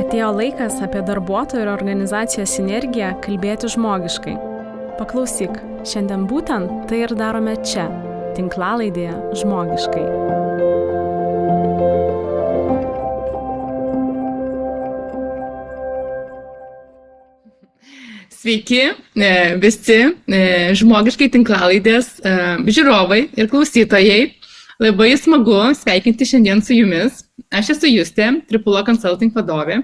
Atėjo laikas apie darbuotojų ir organizacijos sinergiją kalbėti žmogiškai. Paklausyk, šiandien būtent tai ir darome čia, tinklalaidėje Žmogiškai. Sveiki visi Žmogiškai tinklalaidės žiūrovai ir klausytojai. Labai smagu sveikinti šiandien su jumis. Aš esu Justė, Tripulo Consulting vadovė.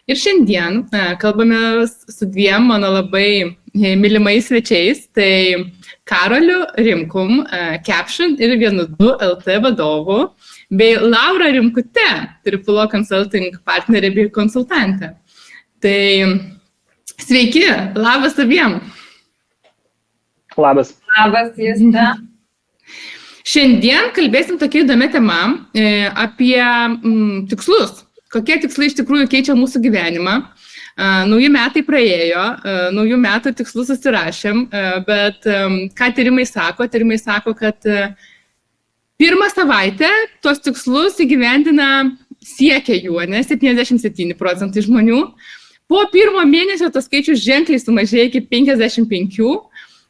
Ir šiandien kalbame su dviem mano labai mylimais svečiais. Tai Karoliu Rimkum, Caption ir 12 LT vadovu, bei Laura Rimkute, Tripulo Consulting partnerė bei konsultantė. Tai sveiki, labas abiem. Labas. Labas, Justė. Šiandien kalbėsim tokia įdomia tema apie tikslus. Kokie tikslai iš tikrųjų keičia mūsų gyvenimą. Nauji metai praėjo, naujų metų tikslus susirašėm, bet ką tyrimai sako? Tyrimai sako, kad pirmą savaitę tuos tikslus įgyvendina siekia jų, 77% žmonių. Po pirmo mėnesio tas skaičius ženkliai sumažėjo iki 55%.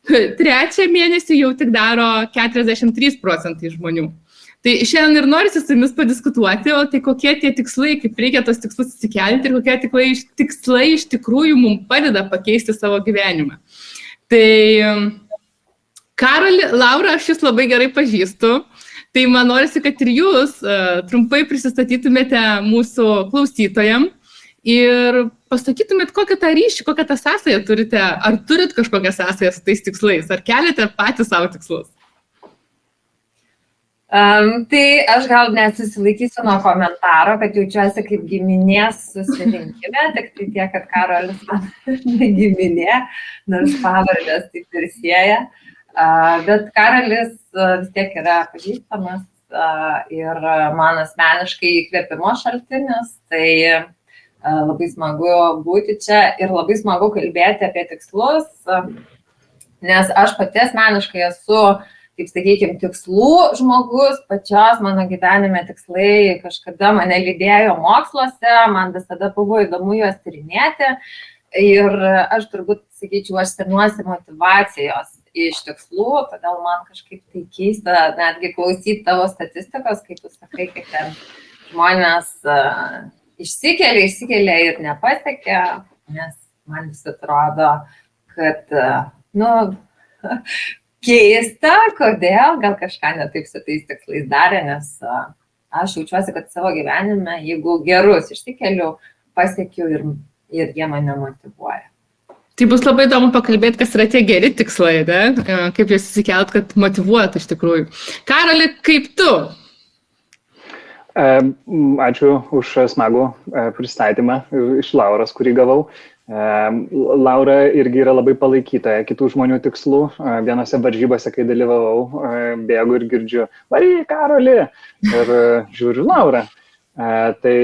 Trečią mėnesį jau tik daro 43% žmonių. Tai šiandien ir norisi su jumis padiskutuoti, o tai kokie tie tikslai, kaip reikia tos tikslus įsikelti ir kokie tikslai iš tikrųjų mums padeda pakeisti savo gyvenimą. Tai Karoli, Laura, aš jūs labai gerai pažįstu, tai man norisi, kad ir jūs trumpai prisistatytumėte mūsų klausytojam ir pasakytumėt, kokią tą ryšį, kokią tą sąsąją turite, ar turit kažkokią sąsąją su tais tikslais, ar keliate patys savo tikslus? Tai aš gal nesusilaikysiu nuo komentaro, kad jaučiuosi kaip giminės susirinkime, tik tai tiek, kad Karolis man ne giminė, nors pavardės taip ir sieja. Bet Karolis vis tiek yra pažįstamas ir man asmeniškai įkvėpimo šaltinis, tai labai smagu būti čia ir labai smagu kalbėti apie tikslus, nes aš pati asmeniškai esu, taip sakykime, tikslų žmogus, pačios mano gyvenime tikslai kažkada mane lydėjo moksluose, man visada buvo įdomu juos tyrinėti ir aš turbūt, sakyčiau, aš semiuosi motyvacijos iš tikslų, todėl man kažkaip tai keista netgi klausyti tavo statistikos, kaip tu sakai, kaip ten žmonės išsikelia ir nepasiekia, nes man vis atrodo, kad, keista, kodėl, gal kažką netaip su tais tikslais darė, nes aš jaučiuosi, kad savo gyvenime, jeigu gerus išsikeliu, pasiekiu ir jie mane motyvuoja. Tai bus labai įdomu pakalbėti, kas yra tie geri tikslai, kaip jūs įsikelt, kad motyvuojat iš tikrųjų. Karoli, kaip tu? Ačiū už smagų pristatymą iš Lauros, kurį gavau. Laura irgi yra labai palaikytoja kitų žmonių tikslų. Vienose varžybose, kai dalyvavau, bėgu ir girdžiu, varyk, Karoli, ir žiūriu Laurą. Tai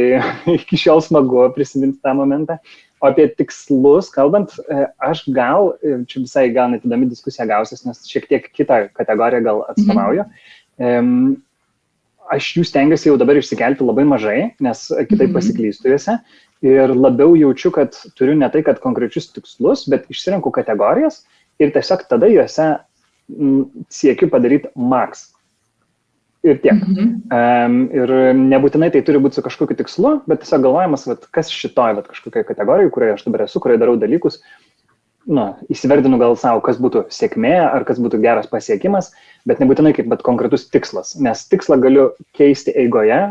iki šiol smagu prisiminti tą momentą. O apie tikslus kalbant, aš čia visai gal net įdomi diskusija gausis, nes šiek tiek kitą kategoriją gal atstovauju. Aš jų stengiuosi jau dabar išsikelti labai mažai, nes kitaip pasiklystu juose ir labiau jaučiu, kad turiu ne tai, kad konkrečius tikslus, bet išsirenku kategorijas ir tiesiog tada juose siekiu padaryti max. Ir tiek. Ir nebūtinai tai turi būti su kažkokiu tikslu, bet tiesiog galvojimas, kas šitoj kažkokiai kategorijai, kurioje aš dabar esu, kurioje darau dalykus, įsiverdinu gal savo, kas būtų sėkmė ar kas būtų geras pasiekimas, bet nebūtinai kaip konkretus tikslas, nes tikslą galiu keisti eigoje,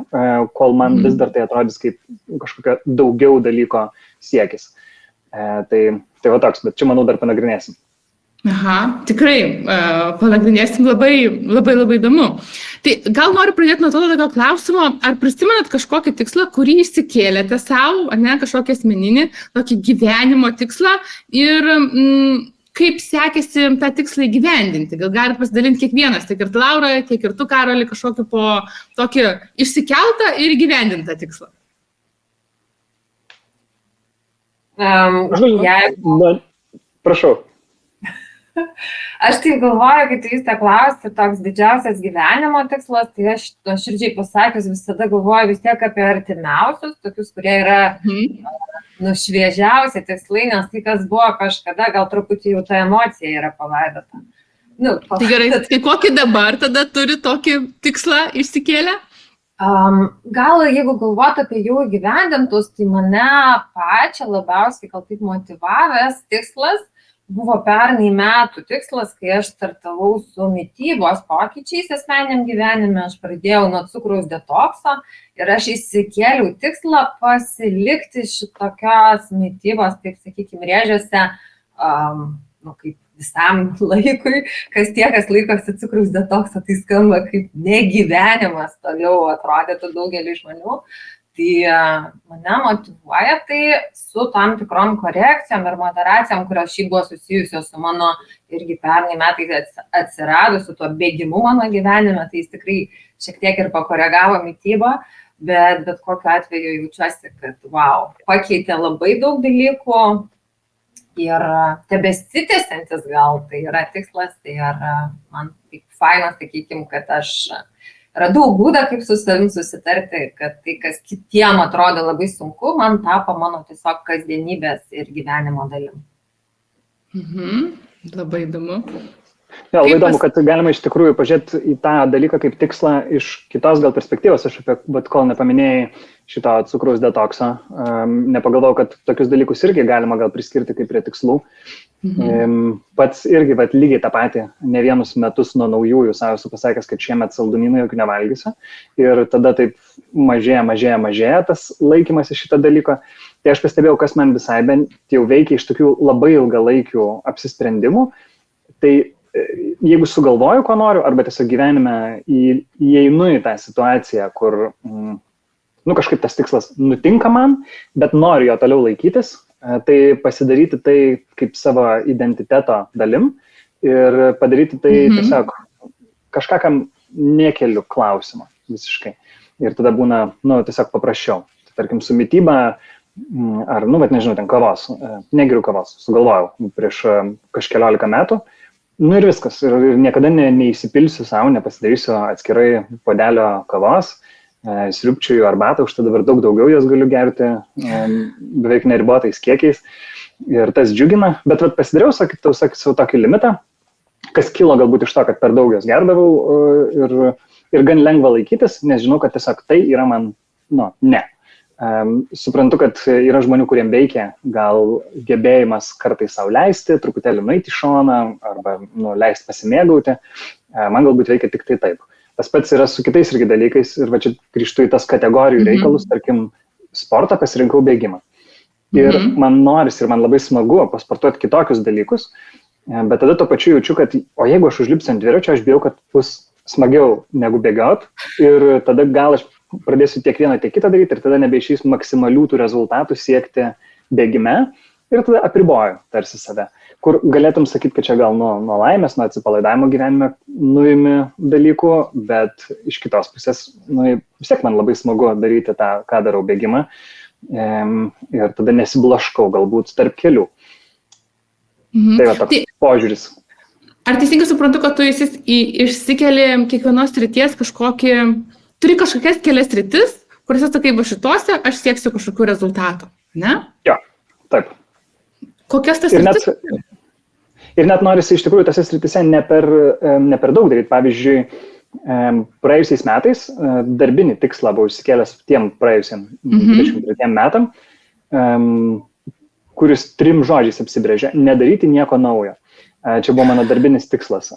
kol man vis dar tai atrodys kaip kažkokio daugiau dalyko siekis. Tai va toks, bet čia manau dar panagrinėsim. Aha, tikrai, panagrinėsim labai įdomu. Tai gal noriu pradėti nuo tokio klausimo, ar prisimenat kažkokį tikslą, kurį įsikėlėte savo, kažkokį asmeninį, tokį gyvenimo tikslą ir kaip sekėsi tą tikslą įgyvendinti? Gal galit pasidalinti kiekvienas, tiek ir tu, Laura, tiek ir tu, Karoli, kažkokį po tokį išsikeltą ir įgyvendintą tikslą? Prašau. Aš taip galvoju, kai jūs tą klausite, toks didžiausias gyvenimo tikslas, tai aš nuoširdžiai pasakius visada galvoju vis tiek apie artimiausius, tokius, kurie yra šviežiausi tikslai, nes tai, kas buvo kažkada, gal truputį jau ta emocija yra palaidota. Tai gerai, tai kokį dabar tada turi tokį tikslą išsikėlę? Gal jeigu galvoti apie jų įgyvendintus, tai mane pačią labiausiai gal taip motyvavęs tikslas buvo pernai metų tikslas, kai aš startavau su mitybos pokyčiais asmeniniam gyvenime, aš pradėjau nuo cukraus detokso ir aš įsikėliau tikslą pasilikti šitokios mitybos, taip sakykime, rėžiuose, kaip visam laikui, kas laikosi cukraus detokso, tai skamba kaip negyvenimas toliau atrodytų daugelį žmonių. Tai mane motyvuoja tai su tam tikrom korekcijom ir moderacijom, kurios šiaip buvo susijusios su mano irgi pernai metais atsiradusiu tuo bėgimu mano gyvenime, tai jis tikrai šiek tiek ir pakoregavo mitybą, bet kokiu atveju jaučiuosi, kad wow, pakeitė labai daug dalykų ir tebesitęsiantis gal tai yra tikslas, tai yra man taip faina, sakykim, kad aš radau būdą, kaip su savim susitarti, kad tai, kas kitiem atrodo labai sunku, man tapo mano tiesiog kasdienybės ir gyvenimo dalim. Labai įdomu. Ja, labai įdomu, kad galima iš tikrųjų pažiūrėti į tą dalyką kaip tikslą iš kitos gal perspektyvos. Aš kol nepaminėjai šito cukraus detokso, nepagalvojau, kad tokius dalykus irgi galima gal priskirti kaip prie tikslų. Pats irgi lygiai tą patį, ne vienus metus nuo naujųjų savo esu pasakęs, kad šiemet saldumynų jokių nevalgysiu. Ir tada taip mažėja tas laikymas iš šitą dalyką. Tai aš pastebėjau, kas man visai bent jau veikia iš tokių labai ilgalaikių apsisprendimų. Tai jeigu sugalvoju, ko noriu, arba tiesiog gyvenime įeinu į tą situaciją, kur kažkaip tas tikslas nutinka man, bet noriu jo toliau laikytis, tai pasidaryti tai kaip savo identiteto dalim ir padaryti tai tiesiog kažką, kam nekeliu klausimą visiškai. Ir tada būna, tiesiog paprasčiau. Tai, tarkim, su mityba ar, nežinau, ten kavos, negeriu kavos, sugalvojau prieš kažkeliolika metų. Ir viskas. Ir niekada neįsipilsiu savo, nepasidarysiu atskirai puodelio kavos, sriubčiųjų arbatą, už tai dabar daug daugiau jas galiu gerti, beveik neribotais kiekiais. Ir tas džiugina, bet pasidariau, sakysiu, tokį limitą, kas kilo galbūt iš to, kad per daug jas gerdavau ir gan lengva laikytis, nes žinau, kad tiesiog tai yra man, ne. Suprantu, kad yra žmonių, kuriem veikia gal gebėjimas kartais sau leisti, truputėlį nueiti į šoną arba leisti pasimėgauti. Man galbūt veikia tik tai taip. Tas pats yra su kitais irgi dalykais ir čia grįžtu į tas kategorijų reikalus, tarkim, sportą pasirinkau bėgimą. Ir man norisi ir man labai smagu pasportuoti kitokius dalykus, bet tada tuo pačiu jaučiu, kad o jeigu aš užlipsiu ant dviračio, aš bijau, kad bus smagiau negu bėgiot ir tada gal aš pradėsiu tiek vieną, tiek kitą daryti ir tada nebeišeis maksimalių tų rezultatų siekti bėgime ir tada apriboju tarsi save. Kur galėtum sakyti, kad čia gal nuo laimės, nuo atsipalaidavimo gyvenime nuimi dalykų, bet iš kitos pusės, vis tiek man labai smagu daryti tą, ką darau bėgimą ir tada nesiblaškau galbūt tarp kelių. Tai yra toks požiūris. Ar teisingai suprantu, kad tu išsikeli kiekvienos srities turi kažkokias kelias sritis, kuriuose sakai, va šitose aš sieksiu kažkokių rezultatų, ne? Jo, taip. Kokias tas sritis? Ir net norisi iš tikrųjų tose sritise ne per daug daryti. Pavyzdžiui, praėjusiais metais darbinį tikslą buvau išsikėlęs tiem praėjusiem 23 metam, kuris 3 žodžiais apsibrėžė – nedaryti nieko naujo. Čia buvo mano darbinis tikslas,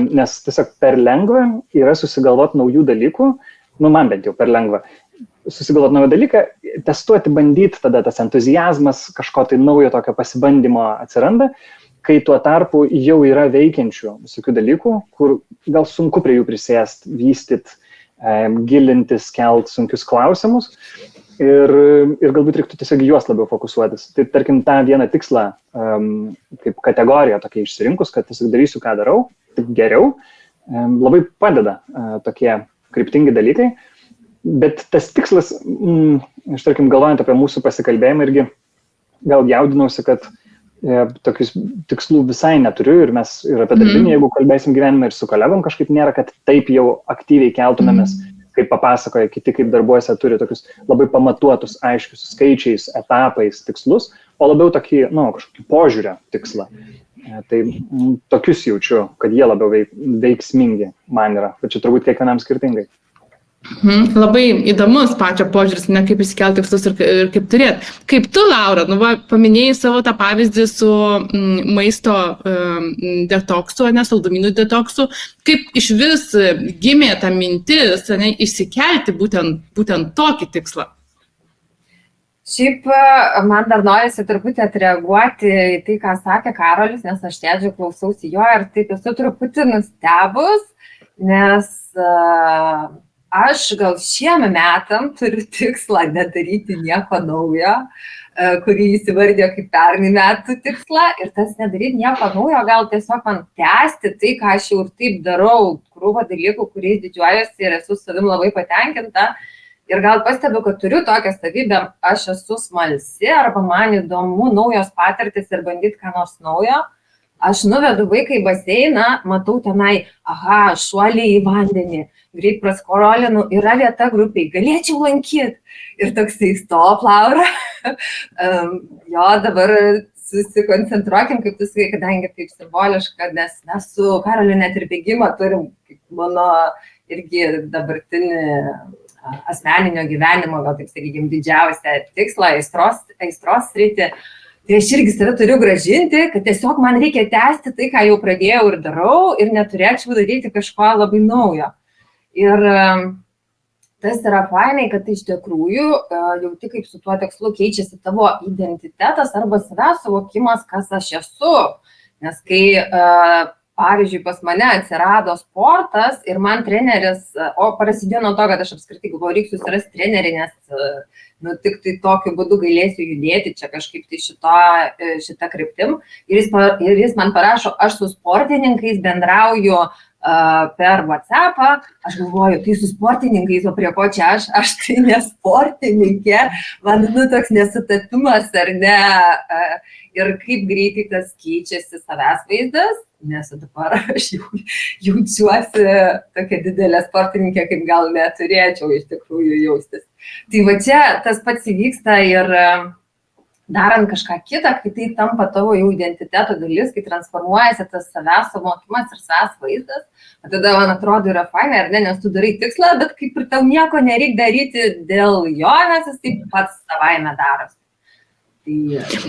nes tiesiog per lengva yra susigalvoti naujų dalykų, man bent jau per lengva, susigalvoti naują dalyką, testuoti, bandyti, tada tas entuzijazmas, kažko tai naujo tokio pasibandymo atsiranda, kai tuo tarpu jau yra veikiančių visokių dalykų, kur gal sunku prie jų prisėsti, vystyti, gilintis, kelt sunkius klausimus ir galbūt reiktų tiesiog juos labiau fokusuotis. Tai tarkim tą vieną tikslą kaip kategoriją tokia išsirinkus, kad tiesiog darysiu, ką darau, tik geriau, labai padeda tokie kryptingi dalykai, bet tas tikslas, aš tarkim galvojant apie mūsų pasikalbėjimą irgi gal jaudinausi, kad tokius tikslų visai neturiu ir mes ir apie darbinį, jeigu kalbėsim gyvenimą ir su kolegom, kažkaip nėra, kad taip jau aktyviai keltumėmės, kaip papasakoja kiti, kaip darbuose turi tokius labai pamatuotus, aiškius skaičiais, etapais tikslus, o labiau tokį, kažkokį požiūrio tikslą. Tai tokius jaučiu, kad jie labiau veiksmingi man yra, bet čia turbūt kiekvienam skirtingai. Labai įdomus pačio požiūris, ne kaip įsikelti tikslus ir kaip turėti. Kaip tu, Laura, paminėjai savo tą pavyzdį su maisto detoksu, saldumynų detoksu, kaip iš vis gimė ta mintis, išsikelti būtent tokį tikslą? Šiaip man dar norisi truputį atreaguoti į tai, ką sakė Karolis, nes aš sėdžiu, klausausi jo ir taip esu truputį nustebus, nes aš gal šiem metam turiu tikslą nedaryti nieko naujo, kurį įsivardėjo kaip pernai metų tikslą ir tas nedaryti nieko naujo, gal tiesiog man tęsti tai, ką aš jau ir taip darau, krūvą dalykų, kuriais didžiuojuosi ir esu savim labai patenkinta. Ir gal pastebiu, kad turiu tokią savybę, aš esu smalsi arba man įdomu naujos patirtis ir bandyti ką nors naujo. Aš nuvedu vaiką į baseiną, matau tenai, šuoliai į vandenį, greit praskorolinu, yra vieta grupiai, galėčiau lankyti. Ir toksai, stop, Laura. Jo, dabar susikoncentruokim, kaip tu sakai, kadangi taip simboliška, nes mes su Karoliu net ir bėgimą turim, kaip mano irgi dabartinį asmeninio gyvenimo, gal taip sakykime, didžiausią tikslą, aistros sritį. Tai aš irgi save turiu gražinti, kad tiesiog man reikia tęsti tai, ką jau pradėjau ir darau ir neturėčiau daryti kažko labai naujo. Ir tas yra fainai, kad iš tikrųjų jauti, kaip su tuo tikslu keičiasi tavo identitetas arba savęs suvokimas, kas aš esu. Nes kai pavyzdžiui, pas mane atsirado sportas ir man treneris, o prasidėjo nuo to, kad aš apskritai galvoju, reikia susirasti trenerį, nes tik tai tokiu būdu galėsiu judėti čia kažkaip tai šitą kryptim. Ir jis man parašo, aš su sportininkais bendrauju per WhatsAppą, aš galvoju, tai su sportininkais, o prie ko čia aš tai ne sportininkė, man toks nesutapimas ar ne, ir kaip greitai tas keičiasi savęs vaizdas, nes dabar aš jaučiuosi tokia didelė sportininkė, kaip gal neturėčiau iš tikrųjų jaustis. Tai va čia tas pats įvyksta ir darant kažką kitą, kai tai tampa tavo jau identiteto dalis, kai transformuojasi tas savęs suvokimas ir savęs vaizdas, tada man atrodo yra fainai, ar ne, nes tu darai tikslą, bet kaip ir tau nieko nereikia daryti dėl jo, nes jis taip pats savaime darosi.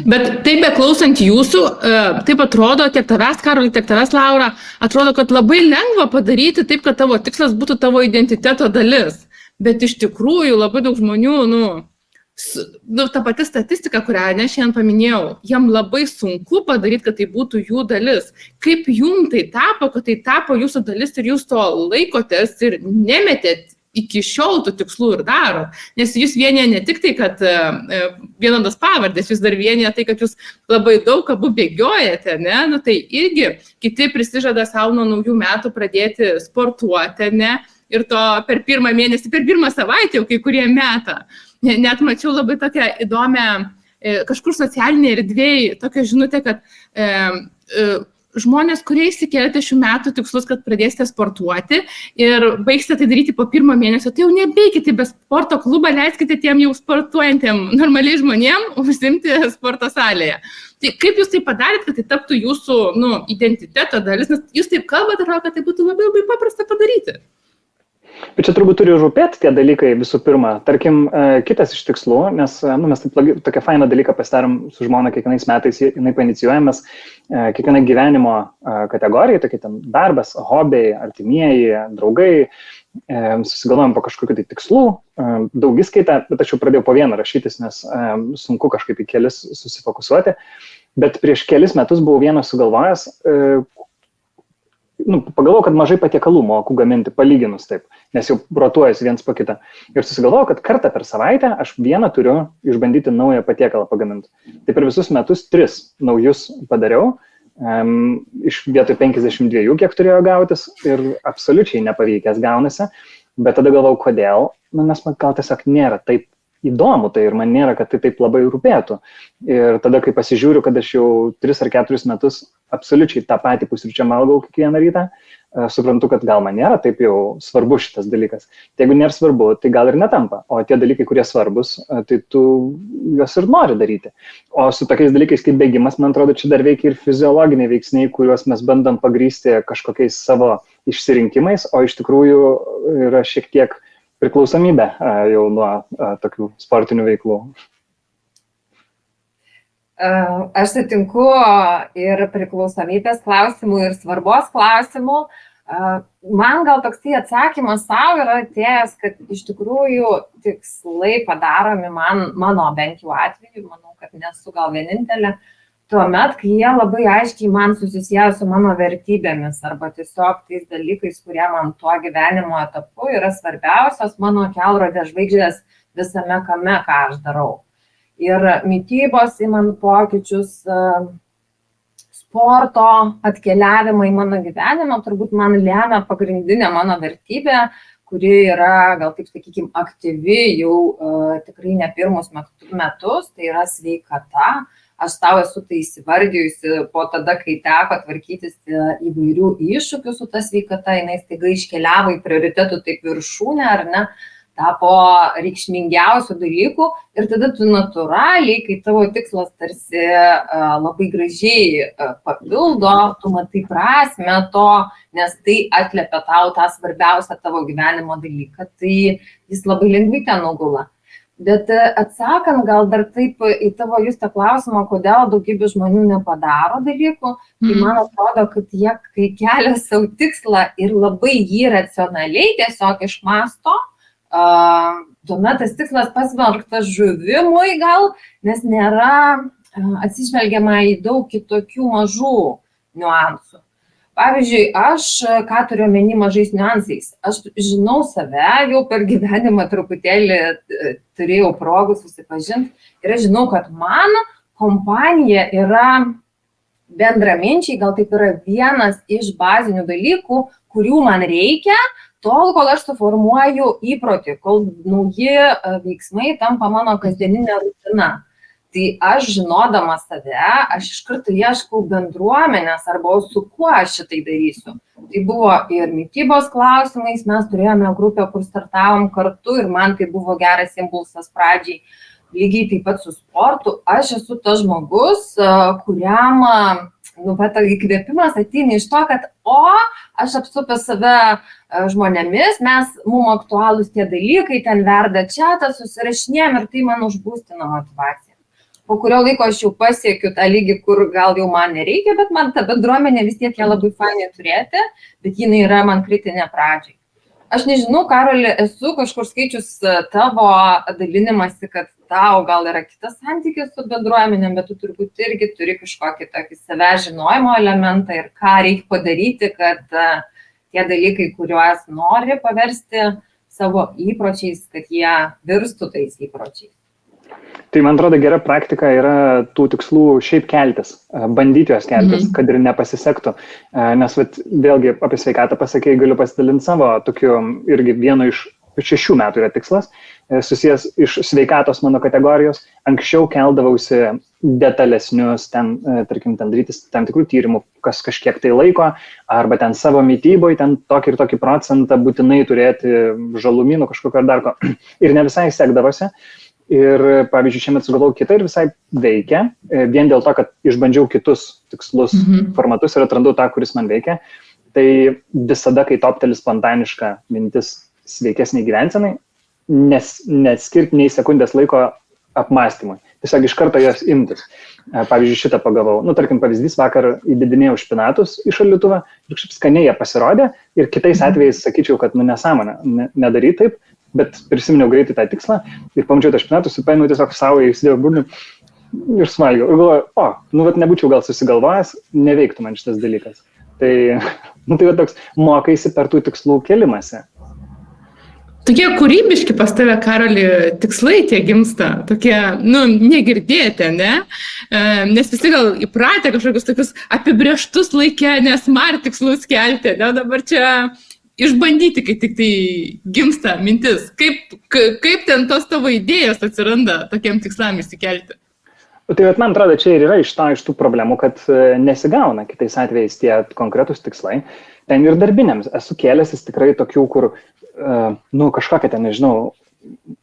Bet taip beklausant jūsų, taip atrodo, tiek tavęs, Karoli, tiek tavęs, Laura, atrodo, kad labai lengva padaryti taip, kad tavo tikslas būtų tavo identiteto dalis. Bet iš tikrųjų labai daug žmonių, ta pati statistika, kurią šiandien paminėjau, jam labai sunku padaryti, kad tai būtų jų dalis. Kaip jums tai tapo, kad tai tapo jūsų dalis ir jūs to laikotės ir nemetėt iki šiol tų tikslų ir daro. Nes jūs vienyje ne tik tai, kad vienodas pavardės, jūs dar vienyje tai, kad jūs labai daug abu bėgiojate, ne? Tai irgi kiti prisižada savo nuo naujų metų pradėti sportuoti, ne? Ir to per pirmą mėnesį, per pirmą savaitę jau kai kurie metą. Net mačiau labai tokią įdomią, kažkur socialinėje erdvėje, tokią žinutę, kad žmonės, kurie įsikėlėte šių metų tikslus, kad pradėsite sportuoti ir baigsite tai daryti po pirmo mėnesio, tai jau nebeikite be sporto klubą, leiskite tiem jau sportuojantiem normaliai žmonėm užsimti sporto salėje. Tai kaip jūs tai padarėt, kad tai taptų jūsų identiteto dalis, nes jūs taip kalbate, kad tai būtų labai, labai paprasta padaryti. Bet čia turbūt turi rūpėti tie dalykai visų pirma. Tarkim, kitas iš tikslų, nes mes tokią fainą dalyką pasidarom su žmona kiekvienais metais, jinai painicijuojamas kiekvieną gyvenimo kategoriją, tokie ten darbas, hobiai, artimieji, draugai, susigalvojam po kažkokiu tai tikslų, daugiskaitą, bet aš jau pradėjau po vieną rašytis, nes sunku kažkaip į kelis susifokusuoti. Bet prieš kelis metus buvau vieną sugalvojęs, pagalvojau, kad mažai patiekalų moku gaminti, palyginus taip, nes jau rotuojasi viens po kitą. Ir susigalvojau, kad kartą per savaitę aš vieną turiu išbandyti naują patiekalą pagaminti. Tai per visus metus 3 naujus padariau, iš vietoj 52, kiek turėjo gautis, ir absoliučiai nepavykęs gaunasi. Bet tada galvojau, kodėl, nes man gal tiesiog nėra taip įdomu tai ir man nėra, kad tai taip labai rūpėtų. Ir tada, kai pasižiūriu, kad aš jau 3 ar 4 metus absoliučiai tą patį pusryčią valgau kiekvieną rytą, suprantu, kad gal man nėra taip jau svarbu šitas dalykas. Tai jeigu nėra svarbu, tai gal ir netampa. O tie dalykai, kurie svarbus, tai tu juos ir nori daryti. O su tokiais dalykais kaip bėgimas, man atrodo, čia dar veikia ir fiziologiniai veiksniai, kuriuos mes bandom pagrysti kažkokiais savo išsirinkimais, o iš tikrųjų yra šiek tiek priklausomybė jau nuo tokių sportinių veiklų. Aš sutinku ir priklausomybės klausimų, ir svarbos klausimų. Man gal toksai atsakymas savo yra atėjęs, kad iš tikrųjų tikslai padaromi mano bent jau atveju, manau, kad nesu gal vienintelė, tuomet, kai jie labai aiškiai man susisieja su mano vertybėmis arba tiesiog tais dalykais, kurie man tuo gyvenimo etapu yra svarbiausios mano kelrodės žvaigždės visame kame, ką aš darau. Ir mitybos įman pokyčius, sporto atkeliavimą į mano gyvenimą, turbūt man lemia pagrindinė mano vertybė, kuri yra, gal taip sakykime, aktyvi jau tikrai ne pirmus metus, tai yra sveikata. Aš tau esu tai įsivardijusi po tada, kai teko tvarkytis įvairių iššūkių su ta sveikata, jinai staiga iškeliavo į prioritetų taip viršūnę, ar ne? Tapo reikšmingiausių dalykų ir tada tu natūraliai, kai tavo tikslas tarsi labai gražiai papildo, tu matai prasmę to, nes tai atliepia tau tą svarbiausią tavo gyvenimo dalyką, tai jis labai lengvai ten nugula. Bet atsakant gal dar taip į tavo Juste klausimą, kodėl daugybė žmonių nepadaro dalykų, tai man atrodo, kad jie, kai kelia savo tikslą ir labai jį racionaliai tiesiog išmąsto, tuomet tas tikslas pasmerktas žuvimui gal, nes nėra atsižvelgiama į daug kitokių mažų niuansų. Pavyzdžiui, aš, ką turiu omeny mažais niuansais, aš žinau save, jau per gyvenimą truputėlį turėjau progų susipažinti ir aš žinau, kad man kompanija yra bendraminčiai, gal taip yra vienas iš bazinių dalykų, kurių man reikia, tol, kol aš suformuoju įprotį, kol nauji veiksmai tampa mano kasdieninė rutina. Tai aš žinodama save, aš iš karto ieškau bendruomenės arba su kuo aš šitai darysiu. Tai buvo ir mitybos klausimais, mes turėjome grupę, kur startavom kartu ir man tai buvo geras impulsas pradžiai. Lygiai taip pat su sportu, aš esu tas žmogus, kuriam įkvėpimas ateina iš to, kad aš apsupęs save žmonėmis, mums aktualūs tie dalykai, ten verda čiatas, susirašinėjom ir tai man užbūstina motivaciją. Po kurio laiko aš jau pasiekiu tą lygį, kur gal jau man nereikia, bet man ta bendruomenė vis tiek ją labai fainai turėti, bet jinai yra man kritinė pradžiai. Aš nežinau, Karoli, esu kažkur skaičius tavo dalinimąsi, kad tau gal yra kitas santykis su bendruomenėm, bet tu turbūt irgi turi kažkokį tokį savęs žinojimo elementą ir ką reikia padaryti, kad tie dalykai, kuriuos nori paversti savo įpročiais, kad jie virstų tais įpročiais. Tai man atrodo gera praktika yra tų tikslų šiaip keltis, bandyti juos keltis, kad ir nepasisektų. Nes vėlgi apie sveikatą pasakėjai, galiu pasidalinti savo tokiu irgi vieno iš 6 metų yra tikslas, susijęs iš sveikatos mano kategorijos. Anksčiau keldavausi detalesnius, tarkim, darytis tam tikrų tyrimų, kas kažkiek tai laiko, arba ten savo mityboje, ten tokį ir tokį procentą būtinai turėti žalumynų kažkokio ar dar ko. Ir ne visai sekdavosi. Ir, pavyzdžiui, šiemet sugalvojau kitą ir visai veikia, vien dėl to, kad išbandžiau kitus tikslus formatus ir atrandau tą, kuris man veikia. Tai visada, kai topteli spontaniška mintis sveikesniai gyvensenai, neskirti nei sekundės laiko apmąstymui. Tiesiog iš karto jos imtis. Pavyzdžiui, šitą pagavau. Tarkim, pavyzdys, vakar įdedinėjau špinatus į šaldytuvą ir kažkaip skaniai jie pasirodė ir kitais atvejais sakyčiau, kad nesąmonė, nedaryt taip. Bet prisiminiau greitai tą tikslą ir pamačiau tą špinatus ir paėmiau tiesiog savo įsidėjau burnių ir smalgiau. Ir galvoju, nebūčiau gal susigalvojęs, neveiktų man šitas dalykas. Tai toks mokaisi per tų tikslų kelimąsi. Tokie kūrybiški pas tave, Karoli, tikslai tie gimsta, tokie, negirdėti, ne? Nes visi gal įpratę kažkokius tokius apibrėžtus laike, nesmart tikslus kelti, ne? Dabar čia išbandyti, kai tik tai gimsta mintis? Kaip ten tos tavo idėjos atsiranda tokiam tikslam įsikelti? Tai man atrodo, čia ir yra iš tų problemų, kad nesigauna kitais atvejais tie konkretūs tikslai. Ten ir darbiniams esu kėlęsis tikrai tokių, kur, kažkokią ten, nežinau,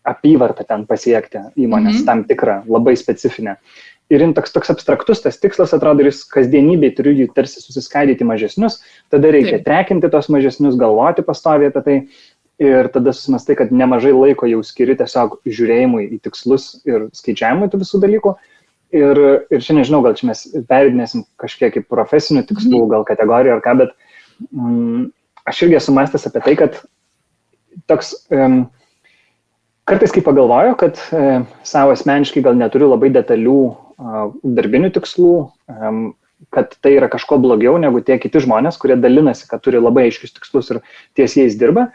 apyvartą ten pasiekti įmonės, tam tikrą, labai specifinę. Ir toks abstraktus tas tikslas, atrodo, ir jis kasdienybėj turiu jį tarsi susiskaidyti mažesnius, tada reikia trekinti tos mažesnius, galvoti pastoviai apie tai ir tada susimastai, kad nemažai laiko jau skiri tiesiog žiūrėjimui į tikslus ir skaičiavimui tų visų dalykų. Ir čia nežinau, gal čia mes peridinėsim kažkiek į profesinių tikslų, gal kategorijų ar ką, bet aš irgi esu mąstęs apie tai, kad toks... Kartais, kai pagalvoju, kad savo asmeniškai gal neturiu labai detalių darbinių tikslų, kad tai yra kažko blogiau negu tie kiti žmonės, kurie dalinasi, kad turi labai aiškius tikslus ir ties jais dirba,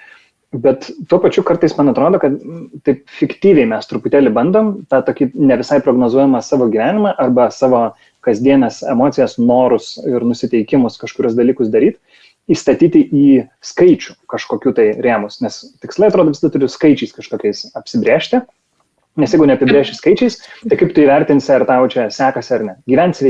bet tuo pačiu kartais man atrodo, kad taip fiktyviai mes truputėlį bandom tą tokį ne visai prognozuojamą savo gyvenimą arba savo kasdienės emocijas, norus ir nusiteikimus kažkurios dalykus daryti, įstatyti į skaičių kažkokių tai rėmus, nes tikslai atrodo visada turi skaičiais kažkokiais apsibrėžti, nes jeigu neapibrėži skaičiais, tai kaip tu įvertinsi, ar tau čia sekasi ar ne. Gyventi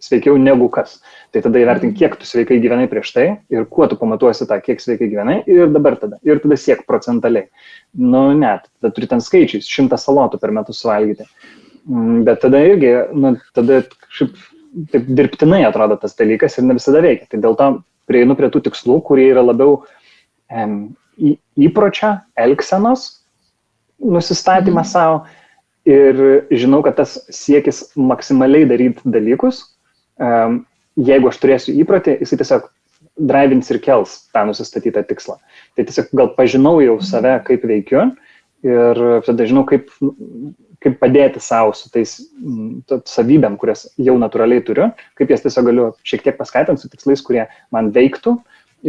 sveikiau negu kas. Tai tada įvertink, kiek tu sveikai gyvenai prieš tai ir kuo tu pamatuosi tą, kiek sveikai gyvenai ir dabar tada. Ir tada siek procentaliai. Tada turi ten skaičiais, 100 salotų per metus suvalgyti. Bet tada irgi, tada kažkaip taip dirbtinai atrodo tas dalykas ir ne visada veikia. Tai dėl to prieinu prie tų tikslų, kurie yra labiau įpročio, elgsenos, nusistatymas savo ir žinau, kad tas siekis maksimaliai daryti dalykus, jeigu aš turėsiu įprotį, jisai tiesiog drivins ir kels tą nusistatytą tikslą. Tai tiesiog gal pažinau jau save, kaip veikiu ir tada žinau, kaip padėti savo su tais savybėm, kurias jau natūraliai turiu, kaip jas tiesiog galiu šiek tiek paskatinti su tikslais, kurie man veiktų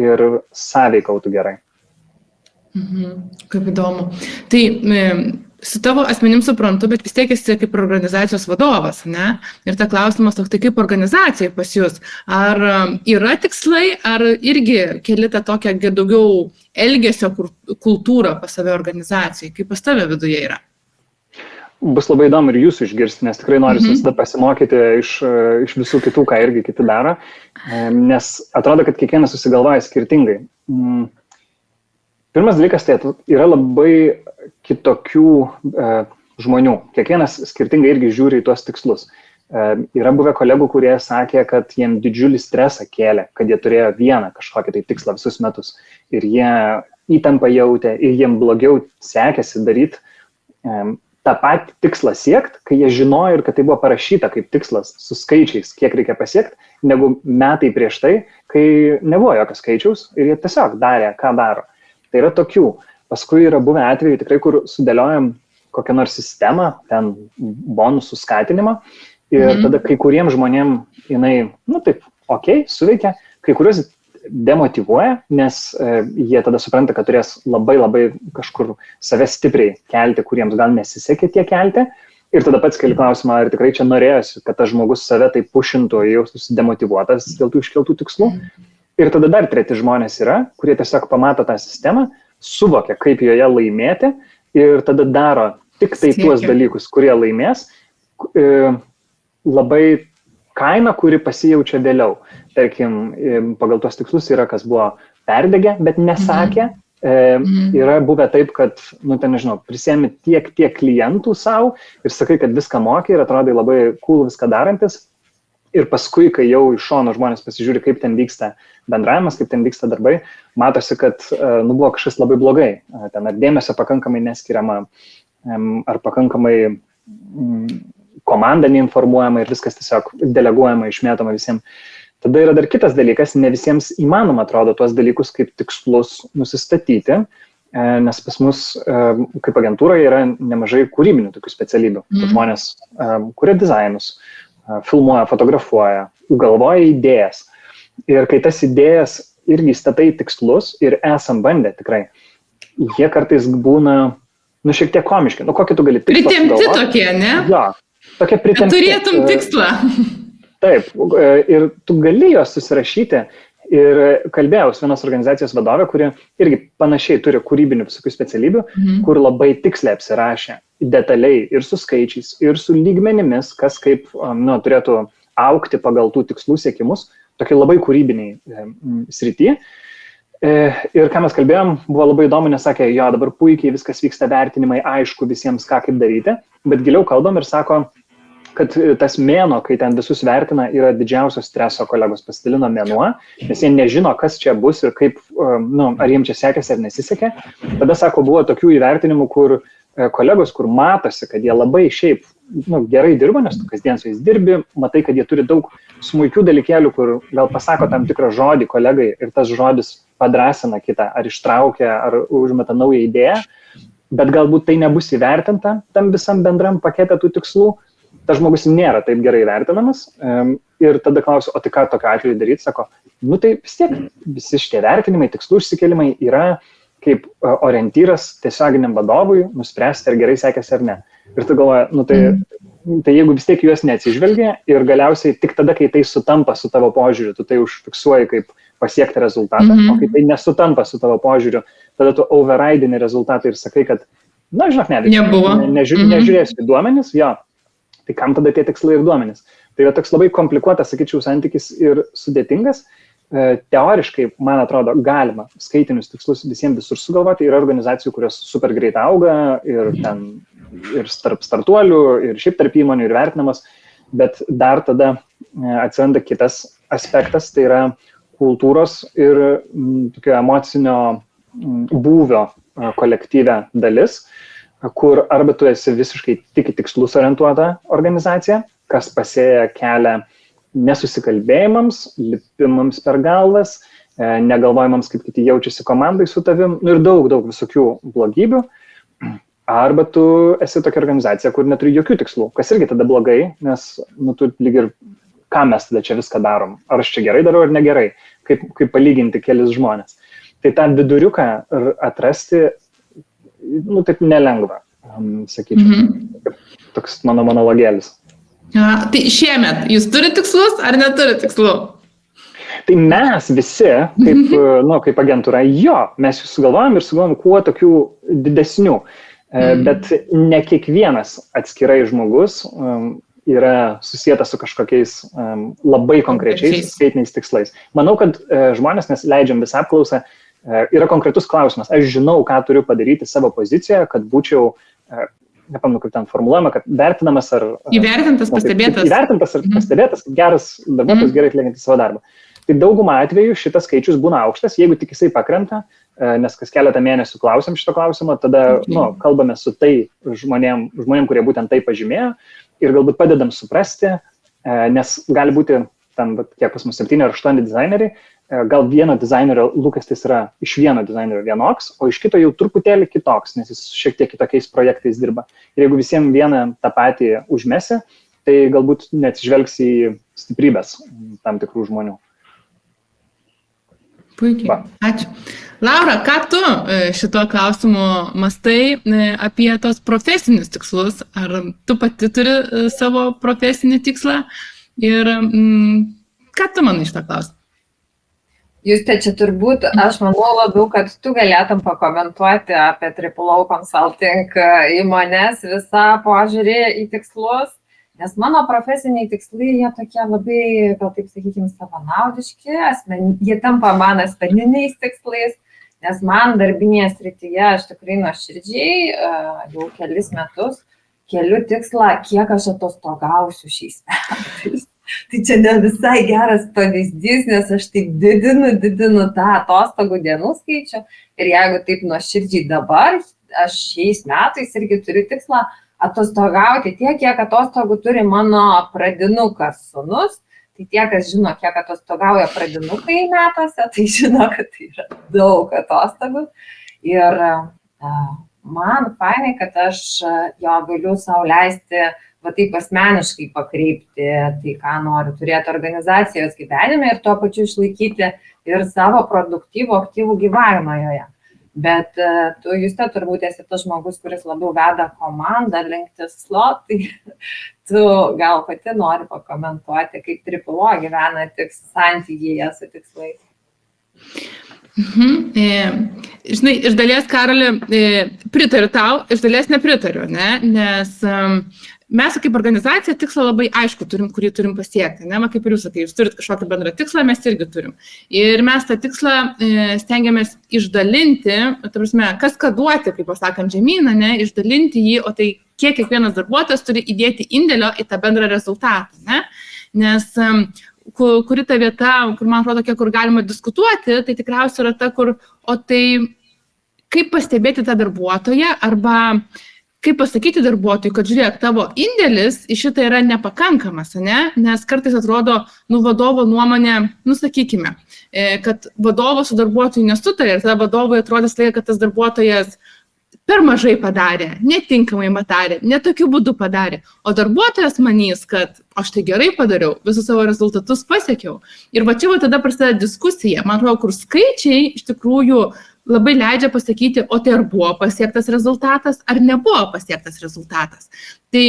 ir sąveikautų gerai. Kaip įdomu. Tai su tavo asmenim suprantu, bet vis tiek esi kaip organizacijos vadovas, ne? Ir ta klausimas toks, tai kaip organizacijai pas jūs? Ar yra tikslai, ar irgi keli tą tokią daugiau elgesio kultūrą pas save organizacijai? Kaip pas tave viduje yra? Bus labai įdomu ir jūsų išgirsti, nes tikrai noriu visada pasimokyti iš visų kitų, ką irgi kiti daro, nes atrodo, kad kiekvienas susigalvoja skirtingai. Pirmas dalykas, tai yra labai kitokių žmonių. Kiekvienas skirtingai irgi žiūri į tuos tikslus. Yra buvę kolegų, kurie sakė, kad jiem didžiulį stresą kėlė, kad jie turėjo vieną kažkokį tai tikslą visus metus. Ir jie įtampą jautė, ir jiem blogiau sekėsi daryti tą patį tikslą siekti, kai jie žinojo ir kad tai buvo parašyta kaip tikslas su skaičiais, kiek reikia pasiekti, negu metai prieš tai, kai nebuvo jokio skaičiaus ir jie tiesiog darė, ką daro. Tai yra tokių. Paskui yra buvę atvejų tikrai, kur sudėliojam kokią nors sistemą, ten bonusų skatinimą ir tada kai kuriems žmonėm jinai, suveikia, kai kuriuos demotyvuoja, nes jie tada supranta, kad turės labai kažkur save stipriai kelti, kuriems gal nesisekė tiek kelti. Ir tada pats keli klausimą, ar tikrai čia norėjosi, kad tas žmogus save taip pušintų, jaustųsi demotyvuotas dėl tų iškeltų tikslų. Ir tada dar treti žmonės yra, kurie tiesiog pamato tą sistemą, suvokia, kaip joje laimėti ir tada daro tik tai tuos dalykus, kurie laimės, labai kaina, kuri pasijaučia vėliau. Tarkim, pagal tuos tikslus yra, kas buvo perdegę, bet nesakė. Yra buvę taip, kad, prisėmi tiek klientų savo ir sakai, kad viską moki ir atrodai labai cool viską darantis. Ir paskui, kai jau iš šono žmonės pasižiūri, kaip ten vyksta bendravimas, kaip ten vyksta darbai, matosi, kad buvo kažkas labai blogai. Ten ar dėmesio pakankamai neskiriama, ar pakankamai komanda neinformuojama ir viskas tiesiog deleguojama, išmėtoma visiems. Tada yra dar kitas dalykas, ne visiems įmanoma atrodo tuos dalykus kaip tikslus nusistatyti, nes pas mus kaip agentūroje yra nemažai kūrybinių tokių specialybių. Žmonės kuria dizainus, filmuoja, fotografuoja, galvoja idėjas. Ir kai tas idėjas irgi statai tikslus ir esam bandę tikrai, jie kartais būna, šiek tiek komiški. Kokį tu gali tikslą sugalvoti? Pritempti tokie, ne? Jo, tokie pritempti. Turėtum tikslą. Taip, ir tu gali juos susirašyti Ir kalbėjau su vienos organizacijos vadovė, kuri irgi panašiai turi kūrybinių visokių specialybių, kur labai tiksliai apsirašė detaliai ir su skaičiais, ir su lygmenimis, kas kaip turėtų augti pagal tų tikslų siekimus, tokie labai kūrybiniai srity. Ir ką mes kalbėjom, buvo labai įdomu, nes sakė, jo, dabar puikiai viskas vyksta vertinimai, aišku visiems, ką kaip daryti, bet giliau kalbam ir sako, kad tas mėnuo, kai ten visus vertina, yra didžiausio streso, kolegos pasidalino mėnuo, nes jie nežino, kas čia bus ir kaip, ar jiems čia sekėsi ar nesisekė. Tada, sako, buvo tokių įvertinimų, kur kolegos, kur matosi, kad jie labai šiaip gerai dirba, nes tu kasdien su jais dirbi, matai, kad jie turi daug smulkių dalykėlių, kur gal pasako tam tikrą žodį kolegai ir tas žodis padrasina kitą, ar ištraukia, ar užmeta naują idėją, bet galbūt tai nebus įvertinta tam visam bendram pakete tų tikslų. Tas žmogus nėra taip gerai vertinamas ir tada klausiu, o tai ką tokiu atveju daryti? Sako, tai vis tiek visi šitie vertinimai, tikslų išsikelimai yra kaip orientyras tiesioginiam vadovui nuspręsti, ar gerai sekėsi ar ne. Ir tu galvoji, tai jeigu vis tiek juos neatsižvelgia ir galiausiai tik tada, kai tai sutampa su tavo požiūriu, tu tai užfiksuoji kaip pasiekti rezultatą, o kai tai nesutampa su tavo požiūriu, tada tu overridini rezultatą ir sakai, kad, žinok, nežiūrėsiu į duomenis, jo. Tai kam tada tie tikslai ir duomenys? Tai yra toks labai komplikuotas, sakyčiau, santykis ir sudėtingas. Teoriškai, man atrodo, galima skaitinius tikslus visiems visur sugalvoti. Yra organizacijų, kurios super greit auga ir tarp startuolių, ir šiaip tarp įmonių, ir vertinamas. Bet dar tada atsiranda kitas aspektas, tai yra kultūros ir tokio emocinio būvio kolektyve dalis, kur arba tu esi visiškai tik į tikslus orientuota organizacija, kas pasėja kelią nesusikalbėjimams, lipimams per galvas, negalvojimams, kaip kiti jaučiasi komandai su tavim, ir daug visokių blogybių. Arba tu esi tokia organizacija, kur neturi jokių tikslų, kas irgi tada blogai, nes tu lyg ir ką mes tada čia viską darom, ar aš čia gerai darau ar negerai, kaip palyginti kelis žmonės. Tai tą viduriuką atrasti taip nelengva, sakyčiau. Toks mano monologėlis. Tai šiemet, jūs turite tikslus ar neturite tikslų? Tai mes visi, kaip agentūra, mes jų sugalvojom kuo tokių didesnių, bet ne kiekvienas atskirai žmogus yra susietas su kažkokiais labai konkrečiais skaitiniais tikslais. Manau, kad žmonės, nes leidžiam visą apklausą, yra konkretus klausimas. Aš žinau, ką turiu padaryti savo pozicijoje, kad būčiau, nepamenu, kaip ten formuluojama, kad vertinamas ar... Įvertintas, pastebėtas. Įvertintas ar pastebėtas, geras darbuotojas, gerai atliekantis savo darbą. Tai daugumą atvejų šitas skaičius būna aukštas, jeigu tik jisai pakrenta, nes kas keletą mėnesių klausim šito klausimo, tada kalbame su tai žmonėm, kurie būtent tai pažymėjo ir galbūt padedam suprasti, nes gali būti, ten, kiek pas mus 7 ar 8 dizaineriai, gal vieno dizainerio lūkestis yra iš vieno dizainerio vienoks, o iš kito jau truputėlį kitoks, nes jis šiek tiek kitokiais projektais dirba. Ir jeigu visiems vieną tą patį užmesi, tai galbūt neatsižvelgs į stiprybės tam tikrų žmonių. Puikiai, ačiū. Laura, ką tu šituo klausimu mastai apie tos profesinius tikslus? Ar tu pati turi savo profesinį tikslą? Ir ką tu manai šitą klausimą? Jūs čia turbūt, aš manau labiau, kad tu galėtum pakomentuoti apie Triple O Consulting įmonės visą požiūrį į tikslus, nes mano profesiniai tikslai, jie tokie labai, gal taip sakykime, savanaudiški, jie tampa man asmeniniais tikslais, nes man darbinėje srityje aš tikrai nuoširdžiai jau kelis metus keliu tikslą, kiek aš atostogausiu šiais metais. Tai čia ne visai geras pavyzdys, nes aš taip didinu tą atostogų dienų skaičių ir jeigu taip nuoširdžiai dabar, aš šiais metais irgi turiu tikslą atostogauti tiek, kiek atostogų turi mano pradinukas sūnus, tai tie, kas žino, kiek atostogauja pradinukai metuose, tai žino, kad tai yra daug atostogų ir man fainai, kad aš galiu sau leisti va taip asmeniškai pakreipti tai, ką noriu turėti organizacijos gyvenime ir tuo pačiu išlaikyti ir savo produktyvų, aktyvų gyvavimą joje. Bet tu, Juste, turbūt esi tas žmogus, kuris labiau veda komandą link tikslo, tai tu gal pati nori pakomentuoti, kaip Triple O gyvena tik santykyje su tikslais. Žinai, iš dalies, Karoli, pritariu tau, iš dalies nepritariu, ne? Nes mes kaip organizacija tikslą labai aišku turim, kurį turim pasiekti. Ne? Kaip ir jūs sakai, jūs turit kažkokį bendrą tikslą, mes irgi turim. Ir mes tą tikslą stengiamės išdalinti, kaskaduoti, kaip pasakant, žemyną, ne? Išdalinti jį, o tai kiek kiekvienas darbuotojas turi įdėti indėlio į tą bendrą rezultatą. Ne? Nes kuri ta vieta, kur man atrodo, kur galima diskutuoti, tai tikriausiai yra ta, kur, o tai kaip pastebėti tą darbuotoją arba kaip pasakyti darbuotojui, kad žiūrėk, tavo indėlis į šitą yra nepakankamas, ne? Nes kartais atrodo, vadovo nuomonė, sakykime, kad vadovas su darbuotoju nesutarė ir tada vadovui atrodys, kad tas darbuotojas per mažai padarė, netinkamai padarė, netokiu būdu padarė, o darbuotojas manys, kad aš tai gerai padariau, visus savo rezultatus pasiekiau. Ir va čia tada prasideda diskusija, man atrodo, kur skaičiai iš tikrųjų labai leidžia pasakyti, o tai ar buvo pasiektas rezultatas, ar nebuvo pasiektas rezultatas. Tai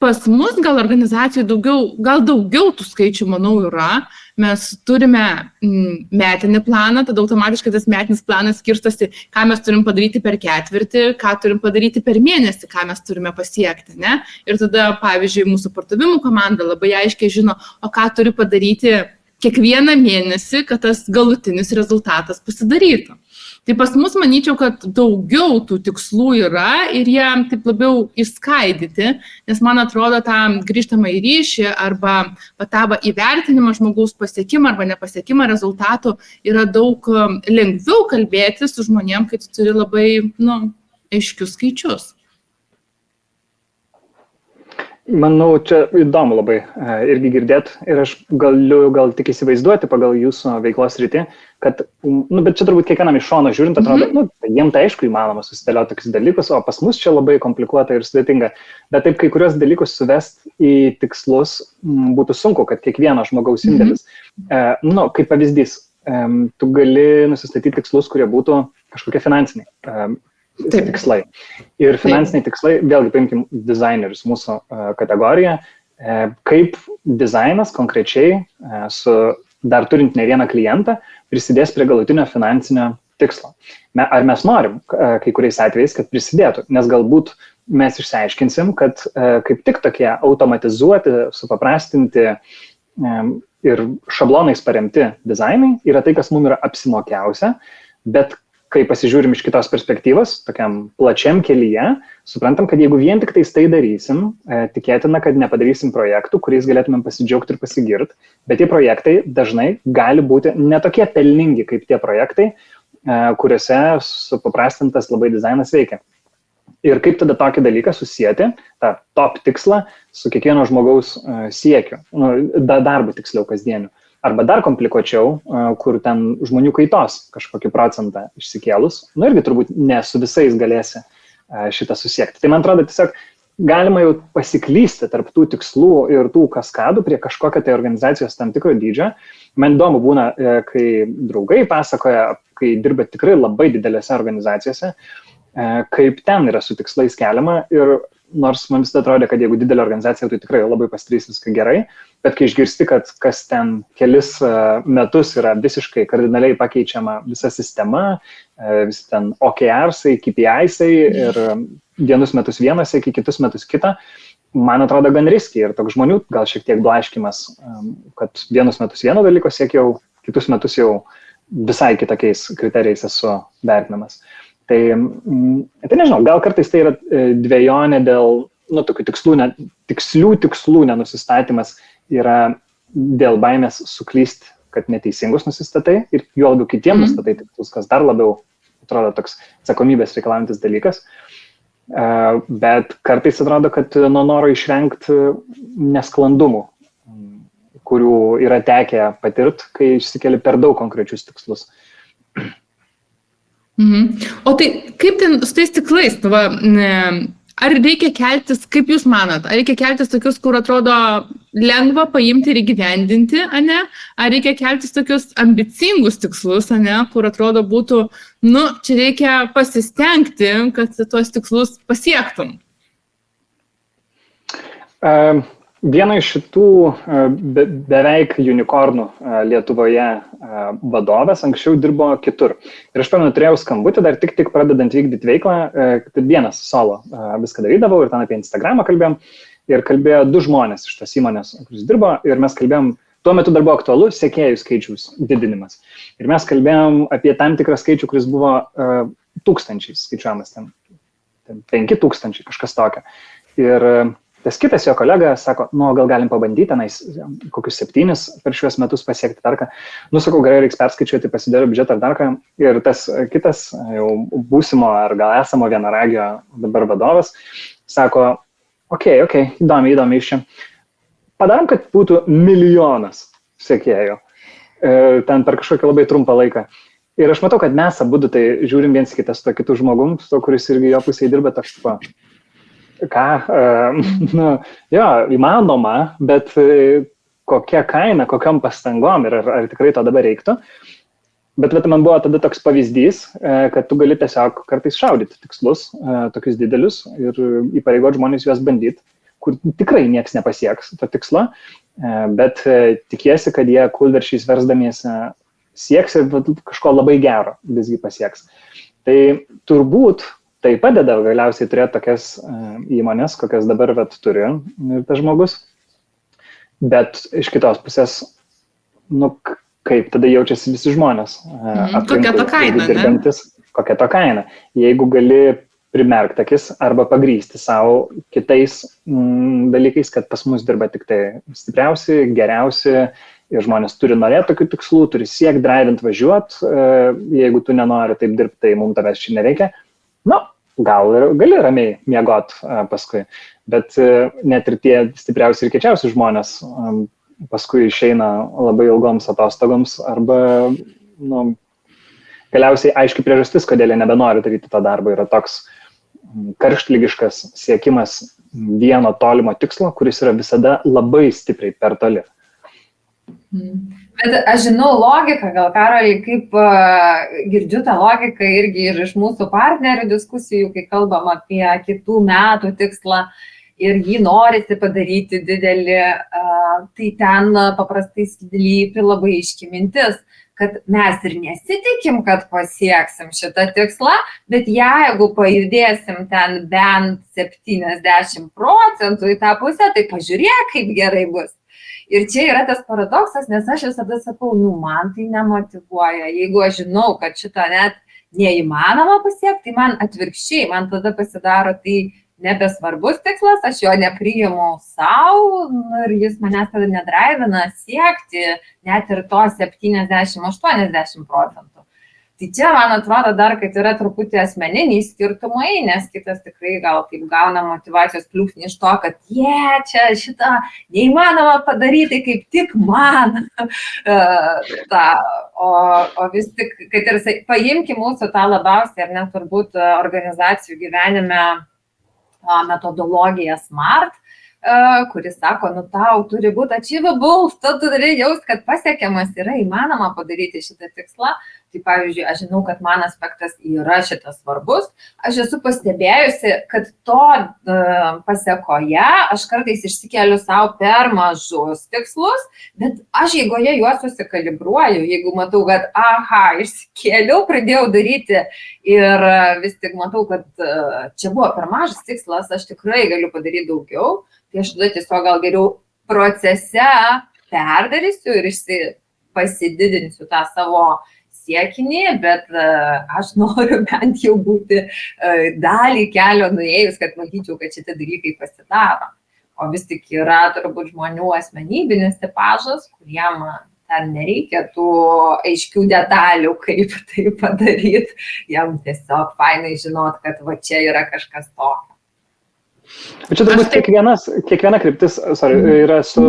pas mus gal organizacijų daugiau tų skaičių, manau, yra. Mes turime metinį planą, tada automatiškai tas metinis planas skirstosi, ką mes turim padaryti per ketvirtį, ką turim padaryti per mėnesį, ką mes turime pasiekti. Ne? Ir tada, pavyzdžiui, mūsų pardavimų komanda labai aiškiai žino, o ką turi padaryti kiekvieną mėnesį, kad tas galutinis rezultatas pasidarytų. Tai pas mus manyčiau, kad daugiau tų tikslų yra ir jie taip labiau išskaidyti, nes man atrodo tą grįžtamą į ryšį arba tą įvertinimą žmogaus pasiekimą arba nepasiekimą rezultatų yra daug lengviau kalbėti su žmonėm, kai tu turi labai aiškius skaičius. Manau, čia įdomu labai irgi girdėti ir aš galiu tik įsivaizduoti pagal jūsų veiklos rytį, kad, bet čia turbūt kiekvienam iš šono žiūrint, atrodo, jiem tai aišku įmanoma susidėlioti tokius dalykus, o pas mus čia labai komplikuota ir sudėtinga. Bet taip kai kurios dalykus suvest į tikslus būtų sunku, kad kiekvieno žmogaus indėlis. Kaip pavyzdys, tu gali nusistatyti tikslus, kurie būtų kažkokie finansiniai. Tikslai. Ir finansiniai tikslai, vėlgi paimkim dizainerius, mūsų kategoriją, kaip dizainas konkrečiai, dar turint ne vieną klientą, prisidės prie galutinio finansinio tikslo. Ar mes norim kai kuriais atvejais, kad prisidėtų, nes galbūt mes išsiaiškinsim, kad kaip tik tokie automatizuoti, supaprastinti ir šablonais paremti dizainai yra tai, kas mums yra apsimokiausia, bet kai pasižiūrim iš kitos perspektyvos, tokiam plačiam kelyje, suprantam, kad jeigu vien tik tai darysim, tikėtina, kad nepadarysim projektų, kuriais galėtumėm pasidžiaugti ir pasigirti, bet tie projektai dažnai gali būti netokie pelningi kaip tie projektai, kuriuose supaprastintas labai dizainas veikia. Ir kaip tada tokį dalyką susijęti, tą top tikslą, su kiekvieno žmogaus siekiu, darbu tiksliau kasdieniu. Arba dar komplikuočiau, kur ten žmonių kaitos kažkokį procentą išsikėlus, irgi turbūt ne su visais galėsi šitą susiekti. Tai man atrodo, tiesiog galima jau pasiklysti tarp tų tikslų ir tų kaskadų prie kažkokio tai organizacijos tam tikro dydžio. Man įdomu būna, kai draugai pasakoja, kai dirba tikrai labai didelėse organizacijose, kaip ten yra su tikslais keliama ir nors man visada atrodė, kad jeigu didelė organizacija, tai tikrai labai pasidarys viską gerai, bet kai išgirsti, kad kas ten kelis metus yra visiškai kardinaliai pakeičiama visa sistema, visi ten OKR'sai, KPI'sai ir vienus metus vieną siekį, kitus metus kitą, man atrodo gan riskiai ir toks žmonių gal šiek tiek blaškymas, kad vienus metus vieno dalyko siekiau, kitus metus jau visai kitokiais kriterijais esu vertinamas. Tai nežinau, gal kartais tai yra dvejonė dėl, tokių tikslių tikslų nenusistatymas yra dėl baimės suklysti, kad neteisingus nusistatai ir juo labiau kitiem nustatai tikslus, kas dar labiau atrodo toks atsakomybės reikalaujantis dalykas. Bet kartais atrodo, kad nuo noro išvengti nesklandumų, kurių yra tekę patirti, kai išsikeli per daug konkrečius tikslus. O tai kaip ten su tais tikslais? Ar reikia keltis, kaip jūs manat, ar reikia keltis tokius, kur atrodo lengva paimti ir įgyvendinti, ane? Ar reikia keltis tokius ambicingus tikslus, ane? Kur atrodo būtų, čia reikia pasistengti, kad tuos tikslus pasiektum? Vieno iš šitų beveik unikornų Lietuvoje vadovas anksčiau dirbo kitur. Ir aš pamenu, turėjau skambutį dar tik pradedant vykdyti veiklą, kad vienas solo viską darydavau ir ten apie Instagramą kalbėjom. Ir kalbėjo 2 žmonės iš tos įmonės, kuris dirbo, ir mes kalbėjom, tuo metu dar buvo aktualu sekėjų skaičiaus didinimas. Ir mes kalbėjom apie tam tikrą skaičių, kuris buvo tūkstančiais skaičiuojamas, ten 5000, kažkas tokio. Ir tas kitas jo kolega sako, gal galim pabandyti tenais kokius 7 per šiuos metus pasiekti tarką. Sakau, gerai, reiks perskaičiuoti, pasidėliau biudžetą ar tarką. Ir tas kitas jau būsimo ar gal esamo vienaragio dabar vadovas sako, okei, įdomi iš čia. Padarom, kad būtų 1 milijonas sekėjų ten per kažkokį labai trumpą laiką. Ir aš matau, kad mes abudu tai žiūrim viens kitas su kitu žmogum, su to, kuris irgi jo pusėje dirba, toks tipo, įmanoma, bet kokia kaina, kokiam pastangom ir ar tikrai to dabar reiktų. Bet man buvo tada toks pavyzdys, kad tu gali tiesiog kartais šaudyti tikslus, tokius didelius ir įpareigoti žmonės juos bandyti, kur tikrai nieks nepasieks to tikslo, bet tikiesi, kad jie kūlveršiais versdamiesi sieks ir kažko labai gero visgi pasieks. Tai turbūt tai padeda galiausiai turėti tokias įmonės, kokias dabar turi tas žmogus, bet iš kitos pusės, kaip tada jaučiasi visi žmonės. Kokia to kaina, ne? Kokia to kaina. Jeigu gali primerkti akis arba pagrysti savo kitais dalykais, kad pas mus dirba tik tai stipriausi, geriausi ir žmonės turi norėti tokių tikslų, turi siekti, drivint, važiuoti, jeigu tu nenori taip dirbti, tai mums tavęs čia nereikia. Gal gali ramiai miegot paskui, bet net ir tie stipriausi ir kiečiausi žmonės paskui išeina labai ilgoms atostogoms arba galiausiai aiški priežastis, kodėl jie nebenori daryti to darbo, yra toks karštlygiškas siekimas vieno tolimo tikslo, kuris yra visada labai stipriai per toli. Bet aš žinau logiką, gal Karoli, kaip girdžiu tą logiką irgi ir iš mūsų partnerių diskusijų, kai kalbam apie kitų metų tikslą ir jį norisi padaryti didelį, tai ten paprastai slypi labai aiški mintis, kad mes ir nesitikim, kad pasieksim šitą tikslą, bet jeigu pajudėsim ten bent 70% į tą pusę, tai pažiūrėk, kaip gerai bus. Ir čia yra tas paradoksas, nes aš visada sakau, man tai nemotyvuoja. Jeigu aš žinau, kad šitą net neįmanoma pasiekti, tai man atvirkščiai, man tada pasidaro tai nebesvarbus tikslas, aš jo nepriimu savo ir jis manęs tada nedraivina siekti net ir to 70-80%. Tai čia, man atrodo, dar, kad yra truputį asmeniniai skirtumai, nes kitas tikrai gal kaip gauna motyvacijos pliūpsnį iš to, kad čia šitą neįmanoma padaryti, kaip tik man. O vis tik, kad ir paimkim mūsų tą labiausiai, ar net turbūt organizacijų gyvenime metodologiją SMART, kuris sako, tau turi būti achievable, tu turi jaust, kad pasiekiamas yra įmanoma padaryti šitą tikslą. Tai pavyzdžiui, aš žinau, kad man aspektas yra šitas svarbus. Aš esu pastebėjusi, kad to pasiekoje aš kartais išsikeliu savo per mažus tikslus, bet aš eigoje juos susikalibruoju, jeigu matau, kad išsikėliau, pradėjau daryti ir vis tik matau, kad čia buvo per mažas tikslas, aš tikrai galiu padaryti daugiau, tai aš tada tiesiog gal geriau procese perdarysiu ir pasididinsiu tą savo siekinį, bet aš noriu bent jau būti dalį kelio nuėjus, kad matyčiau, kad šitie dalykai pasidaro. O vis tik yra turbūt žmonių asmenybinis tipažas, kuriem ten nereikia tų aiškių detalių, kaip tai padaryti. Jam tiesiog fainai žinot, kad va čia yra kažkas tokio. Bet čia turbūt kiekviena kryptis yra su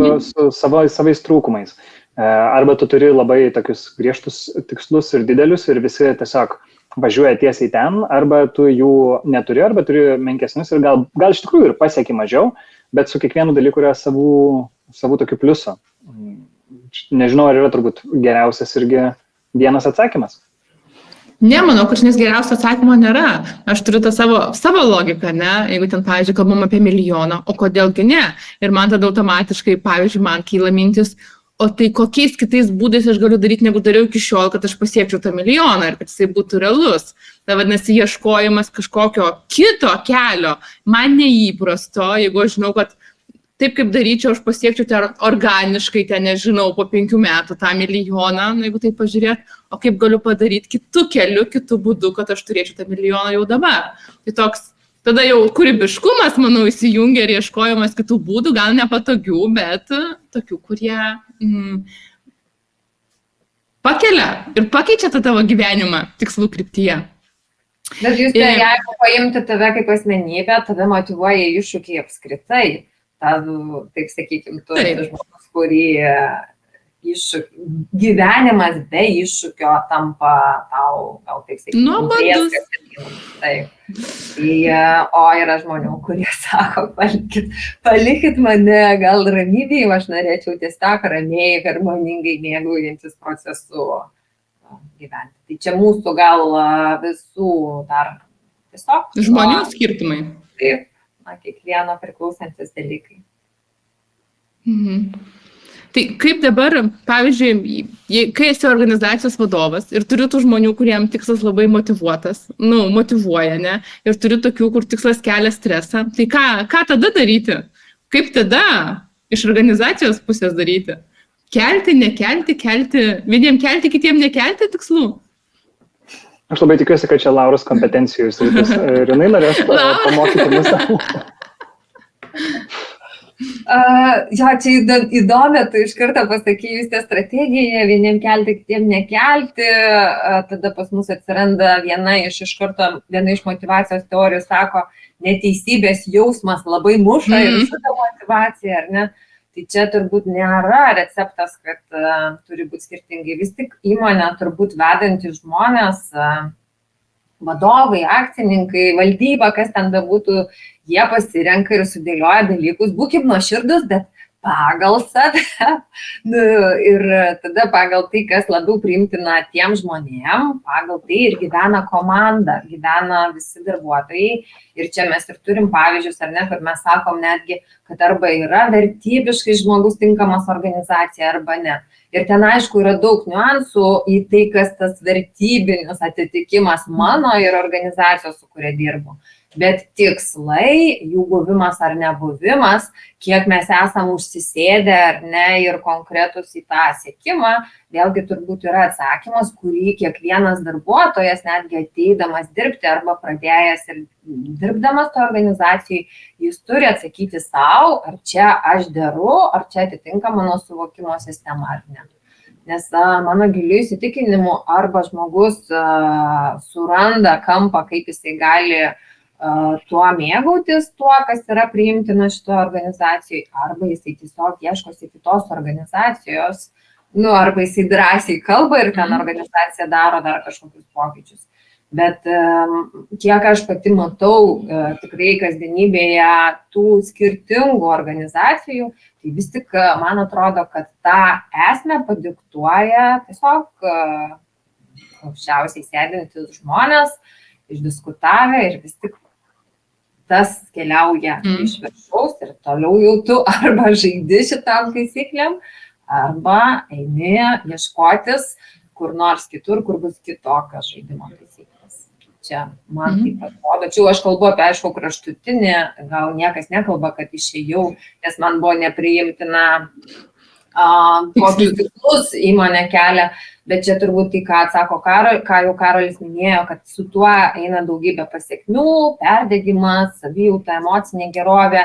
savais trūkumais. Arba tu turi labai tokius griežtus tikslus ir didelius ir visi tiesiog važiuoja tiesiai ten, arba tu jų neturi, arba turi menkesnius ir gal iš tikrųjų ir pasieki mažiau, bet su kiekvienu dalyku yra savų tokių pliusų. Nežinau, ar yra turbūt geriausias irgi vienas atsakymas. Nemanau, kad šiandien geriausio atsakymo nėra. Aš turiu tą savo logiką, ne? Jeigu ten, pavyzdžiui, kalbam apie milijoną, o kodėlgi ne? Ir man tada automatiškai, pavyzdžiui, man kyla mintis, o tai kokiais kitais būdais aš galiu daryti, negu dariau iki šiol, kad aš pasiekčiau tą milijoną ir kad jisai būtų realus. Tai vadinasi, ieškojimas kažkokio kito kelio, man neįprasto, jeigu aš žinau, kad taip kaip daryčiau, aš pasiekčiau tai organiškai, ten nežinau, po 5 metų tą milijoną, jeigu taip pažiūrėt, o kaip galiu padaryti kitų kelių, kitų būdų, kad aš turėčiau tą milijoną jau dabar. Tai toks, tada jau kūrybiškumas, manau, įsijungia ir ieškojimas kitų būdų, gal nepatogių, bet tokių, kurie pakelia ir pakeičia tą tavo gyvenimą tikslų kryptyje. Bet jūs, jeigu paimti tave kaip asmenybę, tave motyvuoja iššūkiai apskritai. Taip sakykime, tu esi žmogus, kurį gyvenimas be iššūkio tampa tau, gal taip sakykime, nuobodus. Taip. O yra žmonių, kurie sako, palikit mane gal ramybėje, aš norėčiau tiesiog ramiai, harmoningai mėgaujantis procesu gyventi. Tai čia mūsų gal visų dar tiesiog. Žmonių skirtumai. Taip. Kiekvieno priklausantis dalykai. Tai kaip dabar, pavyzdžiui, kai esi organizacijos vadovas ir turiu tų žmonių, kuriem tikslas labai motyvuotas, motyvuoja, ne, ir turiu tokių, kur tikslas kelia stresą, tai ką tada daryti? Kaip tada iš organizacijos pusės daryti? Kelti, nekelti, vieniem kelti, kitiem nekelti tikslų? Aš labai tikiuosi, kad čia Lauros kompetencijų sritis. Ir jinai norės pamokyti mūsų. Jo, čia įdomi, tu iš karto pasakei, jūs tie strategija, vieniem kelti, kitiem nekelti, tada pas mus atsiranda viena iš motivacijos teorijų, sako, neteisybės jausmas labai muša ir šitą motivaciją, ar ne? Tai čia turbūt nėra receptas, kad turi būti skirtingai. Vis tik įmonė turbūt vedantys žmonės, vadovai, akcininkai, valdyba, kas ten bebūtų, jie pasirenka ir sudėlioja dalykus. Būkim nuoširdus, bet pagal save. Ir tada pagal tai, kas labiau priimtina tiem žmonėm, pagal tai ir gyvena komanda, gyvena visi darbuotojai. Ir čia mes ir turim pavyzdžius, ar ne, kad mes sakom netgi, kad arba yra vertybiškai žmogus tinkamas organizacija, arba ne. Ir ten, aišku, yra daug niuansų į tai, kas tas vertybinis atitikimas mano ir organizacijos, su kuria dirbu. Bet tikslai, jų buvimas ar nebuvimas, kiek mes esam užsisėdę ar ne ir konkretus į tą siekimą, vėlgi turbūt yra atsakymas, kurį kiekvienas darbuotojas, netgi ateidamas dirbti arba pradėjęs ir dirbdamas to organizacijai, jis turi atsakyti savo, ar čia aš deru, ar čia atitinka mano suvokimo sistema ar ne. Nes mano giliu įsitikinimu, arba žmogus suranda kampą, kaip jisai gali tuo mėgautis, tuo, kas yra priimtina šitoje organizacijoje, arba jisai tiesiog ieškosi kitos organizacijos, arba jisai drąsiai kalba ir ten organizacija daro dar kažkokius pokyčius. Bet kiek aš pati matau tikrai kasdienybėje tų skirtingų organizacijų, tai vis tik man atrodo, kad tą esmę padiktuoja tiesiog aukščiausiai sėdintys žmonės, išdiskutavę ir vis tik tas keliauja iš viršaus ir toliau jau tu arba žaidi šitam taisyklėm, arba eini ieškotis kur nors kitur, kur bus kitokios žaidimo taisyklės. Čia man taip atrodo. Čia aš kalbu apie, aišku, kraštutinį, gal niekas nekalba, kad išėjau, nes man buvo nepriimtina kokius tikslus įmonė kelia, bet čia turbūt tai, ką atsako ką jau Karolis minėjo, kad su tuo eina daugybė pasiekmių, perdegimas, savijauta, emocinė gerovė,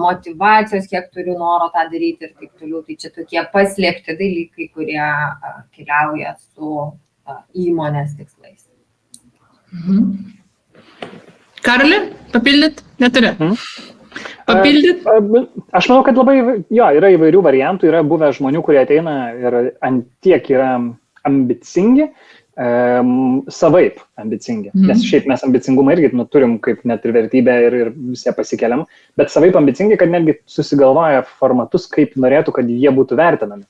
motivacijos, kiek turiu noro tą daryti ir taip toliau. Tai čia tokie paslėpti dalykai, kurie keliauja su įmonės tikslais. Karoli, papildyt? Neturi. Papildyt? Aš manau, kad labai, yra įvairių variantų, yra buvę žmonių, kurie ateina ir antiek yra ambicingi, savaip ambicingi, nes šiaip mes ambicingumą irgi turim kaip net ir vertybę ir visi pasikeliam, bet savaip ambicingi, kad netgi susigalvoja formatus, kaip norėtų, kad jie būtų vertinami.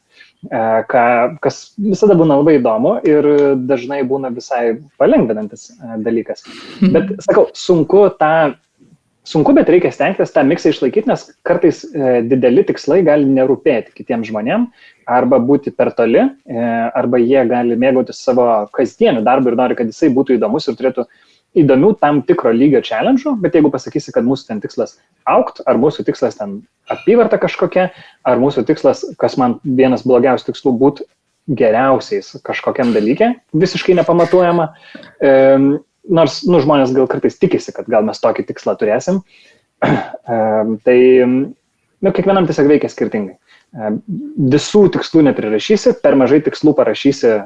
kas visada būna labai įdomu ir dažnai būna visai palengvinantis dalykas. Bet, sakau, sunku, bet reikia stengtis tą miksą išlaikyti, nes kartais dideli tikslai gali nerūpėti kitiems žmonėms, arba būti per toli, arba jie gali mėgautis savo kasdieniu darbu ir nori, kad jisai būtų įdomus ir turėtų įdomių tam tikro lygio challenge, bet jeigu pasakysi, kad mūsų ten tikslas aukt, ar mūsų tikslas ten apyvarta kažkokia, ar mūsų tikslas, kas man vienas blogiausių tikslų, būti geriausiais kažkokiam dalyke, visiškai nepamatuojama, nors žmonės gal kartais tikisi, kad gal mes tokį tikslą turėsim, tai kiekvienam tiesiog veikia skirtingai. Visų tikslų neprirašysi, per mažai tikslų parašysi,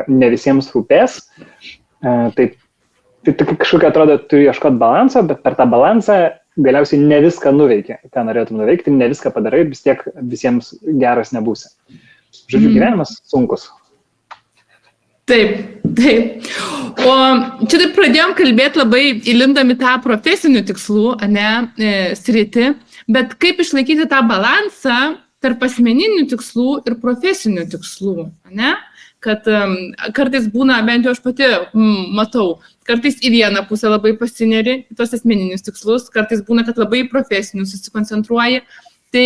ne visiems rūpės, tai kažkokia atrodo, turi ieškoti balanso, bet per tą balansą galiausiai ne viską nuveiki, ką norėtum nuveikti, ne viską padarai ir vis tiek visiems geras nebūsi. Žodžiu, gyvenimas sunkus. Taip. O čia taip pradėjom kalbėti labai įlindami tą profesinių tikslų, sritį, bet kaip išlaikyti tą balansą tarp asmeninių tikslų ir profesinių tikslų, kad kartais būna, bent jau aš pati matau, kartais į vieną pusę labai pasineri, į tos asmeninius tikslus, kartais būna, kad labai profesinius susikoncentruoji. Tai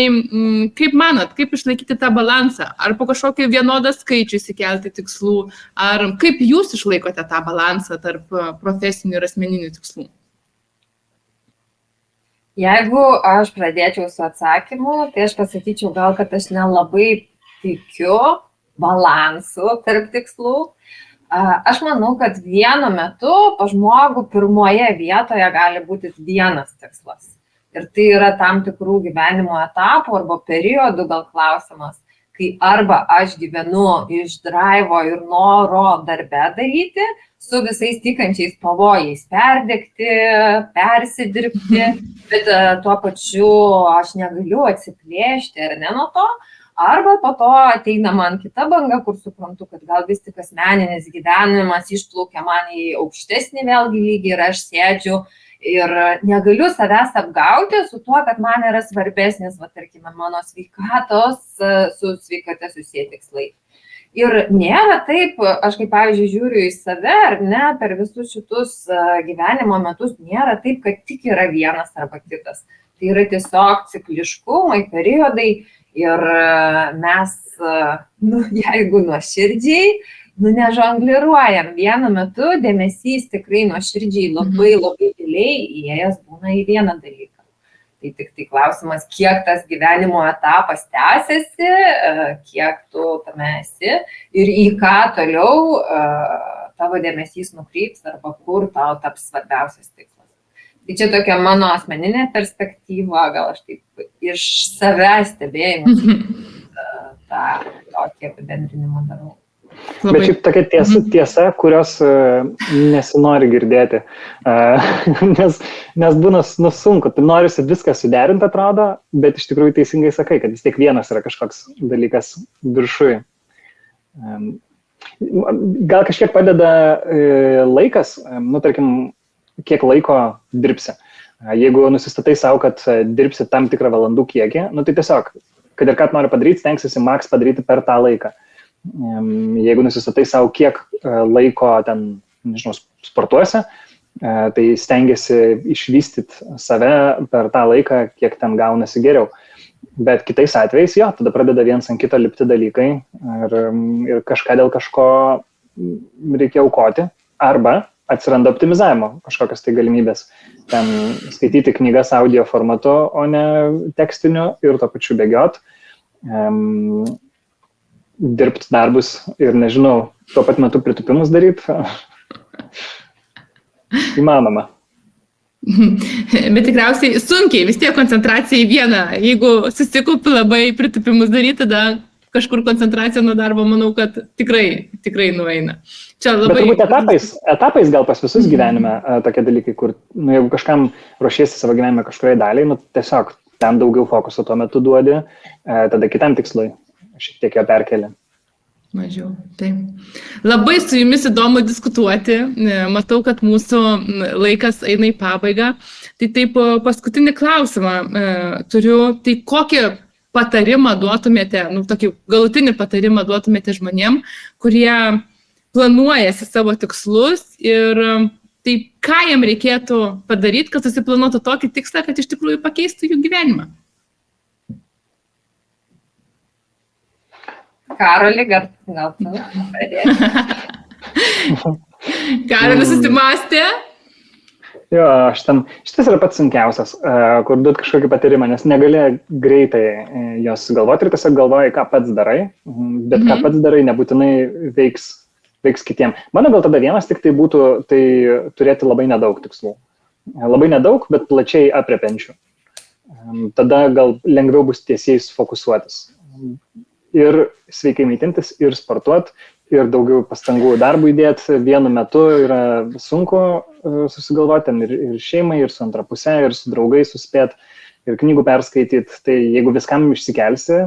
kaip manot, kaip išlaikyti tą balansą? Ar po kažkokį vienodą skaičių įsikelti tikslų? Ar kaip jūs išlaikote tą balansą tarp profesinių ir asmeninių tikslų? Jeigu aš pradėčiau su atsakymu, tai aš pasakyčiau gal, kad aš nelabai tikiu balansų tarp tikslų. Aš manau, kad vienu metu pas žmogų pirmoje vietoje gali būti vienas tikslas. Ir tai yra tam tikrų gyvenimo etapų arba periodų gal klausimas, kai arba aš gyvenu iš drivo ir noro darbe daryti, su visais tikančiais pavojais perdegti, persidirbti, bet tuo pačiu aš negaliu atsiplėšti ar ne nuo to. Arba po to ateina man kita banga, kur suprantu, kad gal vis tik asmeninis gyvenimas išplaukia man į aukštesnį vėlgi lygį ir aš sėdžiu ir negaliu savęs apgauti su tuo, kad man yra svarbesnis, tarkime, mano sveikatos, su sveikata susiję tikslai. Ir nėra taip, aš kaip pavyzdžiui žiūriu į save, ar ne, per visus šitus gyvenimo metus nėra taip, kad tik yra vienas arba kitas. Tai yra tiesiog cikliškumai, periodai. Ir mes, jeigu nuoširdžiai, nežongliruojam. Vienu metu dėmesys tikrai nuoširdžiai labai giliai įėjęs būna į vieną dalyką. Tai tik tai klausimas, kiek tas gyvenimo etapas tęsiasi, kiek tu tame esi ir į ką toliau tavo dėmesys nukryps arba kur tau taps svarbiausias tikslas. Tai čia tokia mano asmeninė perspektyva, gal aš taip iš savęs stebėjimo tą tokį apibendrinimą darau. Bet šiaip tokia tiesa, kurios nesinori girdėti, nes būna sunku, tai norisi viską suderinti atrodo, bet iš tikrųjų teisingai sakai, kad vis tiek vienas yra kažkoks dalykas viršui. Gal kažkiek padeda laikas, tarkim, kiek laiko dirbsi. Jeigu nusistatai savo, kad dirbsi tam tikrą valandų kiekį, tai tiesiog, kad ir ką nori padaryti, stengsiesi maks padaryti per tą laiką. Jeigu nusistatai savo, kiek laiko ten, sportuosi, tai stengiasi išvystyti save per tą laiką, kiek ten gaunasi geriau. Bet kitais atvejais, tada pradeda viens ant kito lipti dalykai ir kažką dėl kažko reikia aukoti, arba atsiranda optimizavimo kažkokios tai galimybės. Ten skaityti knygas audio formatu, o ne tekstiniu ir to pačiu bėgiot, dirbti darbus ir nežinau, tuo pat metu pritupimus daryti. Įmanoma. Bet tikriausiai sunkiai, vis tiek koncentracija į vieną. Jeigu susikaupi labai pritupimus daryti, tada kažkur koncentracija nuo darbo, manau, kad tikrai nueina. Čia labai... Bet turbūt etapais gal pas visus gyvenime tokie dalykai, kur jeigu kažkam ruošiesi savo gyvenime kažkuriai daliai, tiesiog ten daugiau fokuso tuo metu duodi, tada kitam tikslui šiek tiek jo perkeli. Mažiau, taip. Labai su jumis įdomu diskutuoti. Matau, kad mūsų laikas eina į pabaigą. Tai taip, paskutinį klausimą turiu. Tai kokį patarimą duotumėte, tokį galutinį patarimą duotumėte žmonėm, kurie planuojasi savo tikslus ir tai ką jam reikėtų padaryti, kad susiplanuotų tokį tikslą, kad iš tikrųjų pakeistų jų gyvenimą? Karoli, gal tu pradėsi? Karolis susimastė? Jo, šitas yra pats sunkiausias, kur duot kažkokį patyrimą, nes negali greitai jos galvoti ir tiesiog galvoji, ką pats darai, bet ką pats darai nebūtinai veiks kitiem. Mano gal tada vienas tik tai būtų tai turėti labai nedaug tikslų. Labai nedaug, bet plačiai apriepiančių. Tada gal lengviau bus tiesiai sufokusuotis. Ir sveikai maitintis, ir sportuot, ir daugiau pastangų darbų įdėti. Vienu metu yra sunku susigalvoti ir šeimai, ir su antra pusė, ir su draugais suspėt, ir knygų perskaityti. Tai jeigu viskam išsikelsi,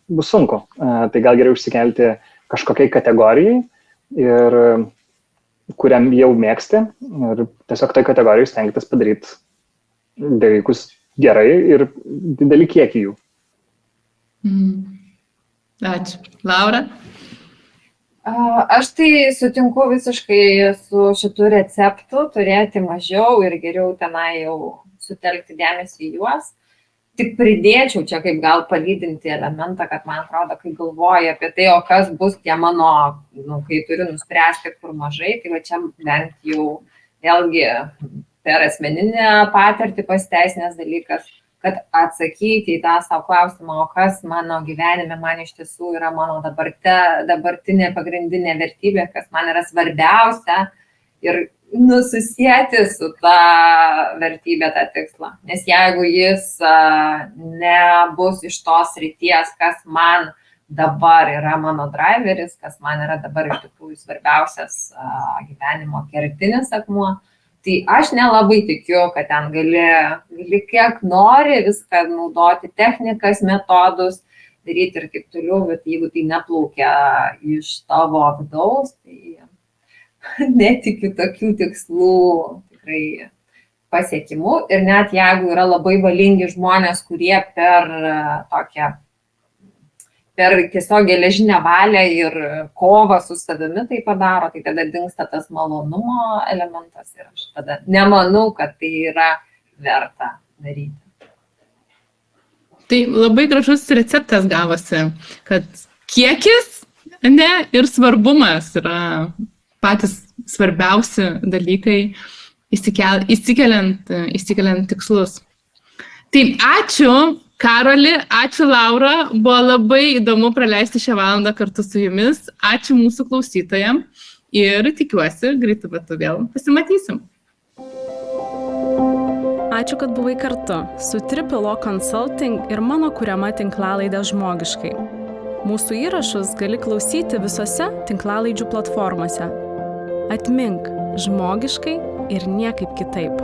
bus sunku. Tai gal geriau išsikelti kažkokiai kategorijai, ir kuriam jau mėgsti, ir tiesiog tai kategorijai stengtis padaryti dalykus gerai ir didelį kiekį jų. Ačiū. Laura? Aš tai sutinku visiškai su šitų receptų, turėti mažiau ir geriau tenai jau sutelkti dėmesį į juos. Tik pridėčiau čia kaip gal palydinti elementą, kad man atrodo, kai galvoju apie tai, o kas bus tie mano, kai turiu nuspręsti, kur mažai, tai va čia bent jau vėlgi per asmeninę patirtį pasiteisinęs dalykas, kad atsakyti į tą savo klausimą, o kas mano gyvenime man iš tiesų yra mano dabartinė pagrindinė vertybė, kas man yra svarbiausia ir susisieti su tą vertybę, tą tikslą. Nes jeigu jis nebus iš tos srities, kas man dabar yra mano driveris, kas man yra dabar iš tikrųjų svarbiausias gyvenimo kertinis akmuo, tai aš nelabai tikiu, kad ten gali kiek nori viską naudoti, technikas, metodus, daryti ir taip toliau, bet jeigu tai neplaukia iš tavo vidaus, tai netikiu tokių tikslų tikrai pasiekimų. Ir net jeigu yra labai valingi žmonės, kurie per tiesiog geležinę valią ir kovą su savimi tai padaro, tai tada dingsta tas malonumo elementas ir aš tada nemanau, kad tai yra verta daryti. Tai labai gražus receptas gavosi, kad kiekis ir svarbumas yra patys svarbiausi dalykai įsikeliant tikslus. Tai ačiū Karoli, ačiū Laura, buvo labai įdomu praleisti šią valandą kartu su jumis. Ačiū mūsų klausytojams ir tikiuosi, greitu metu vėl pasimatysim. Ačiū, kad buvai kartu su Triple O Consulting ir mano kuriama tinklalaidė Žmogiškai. Mūsų įrašus gali klausyti visose tinklalaidžių platformose. Atmink, žmogiškai ir niekaip kitaip.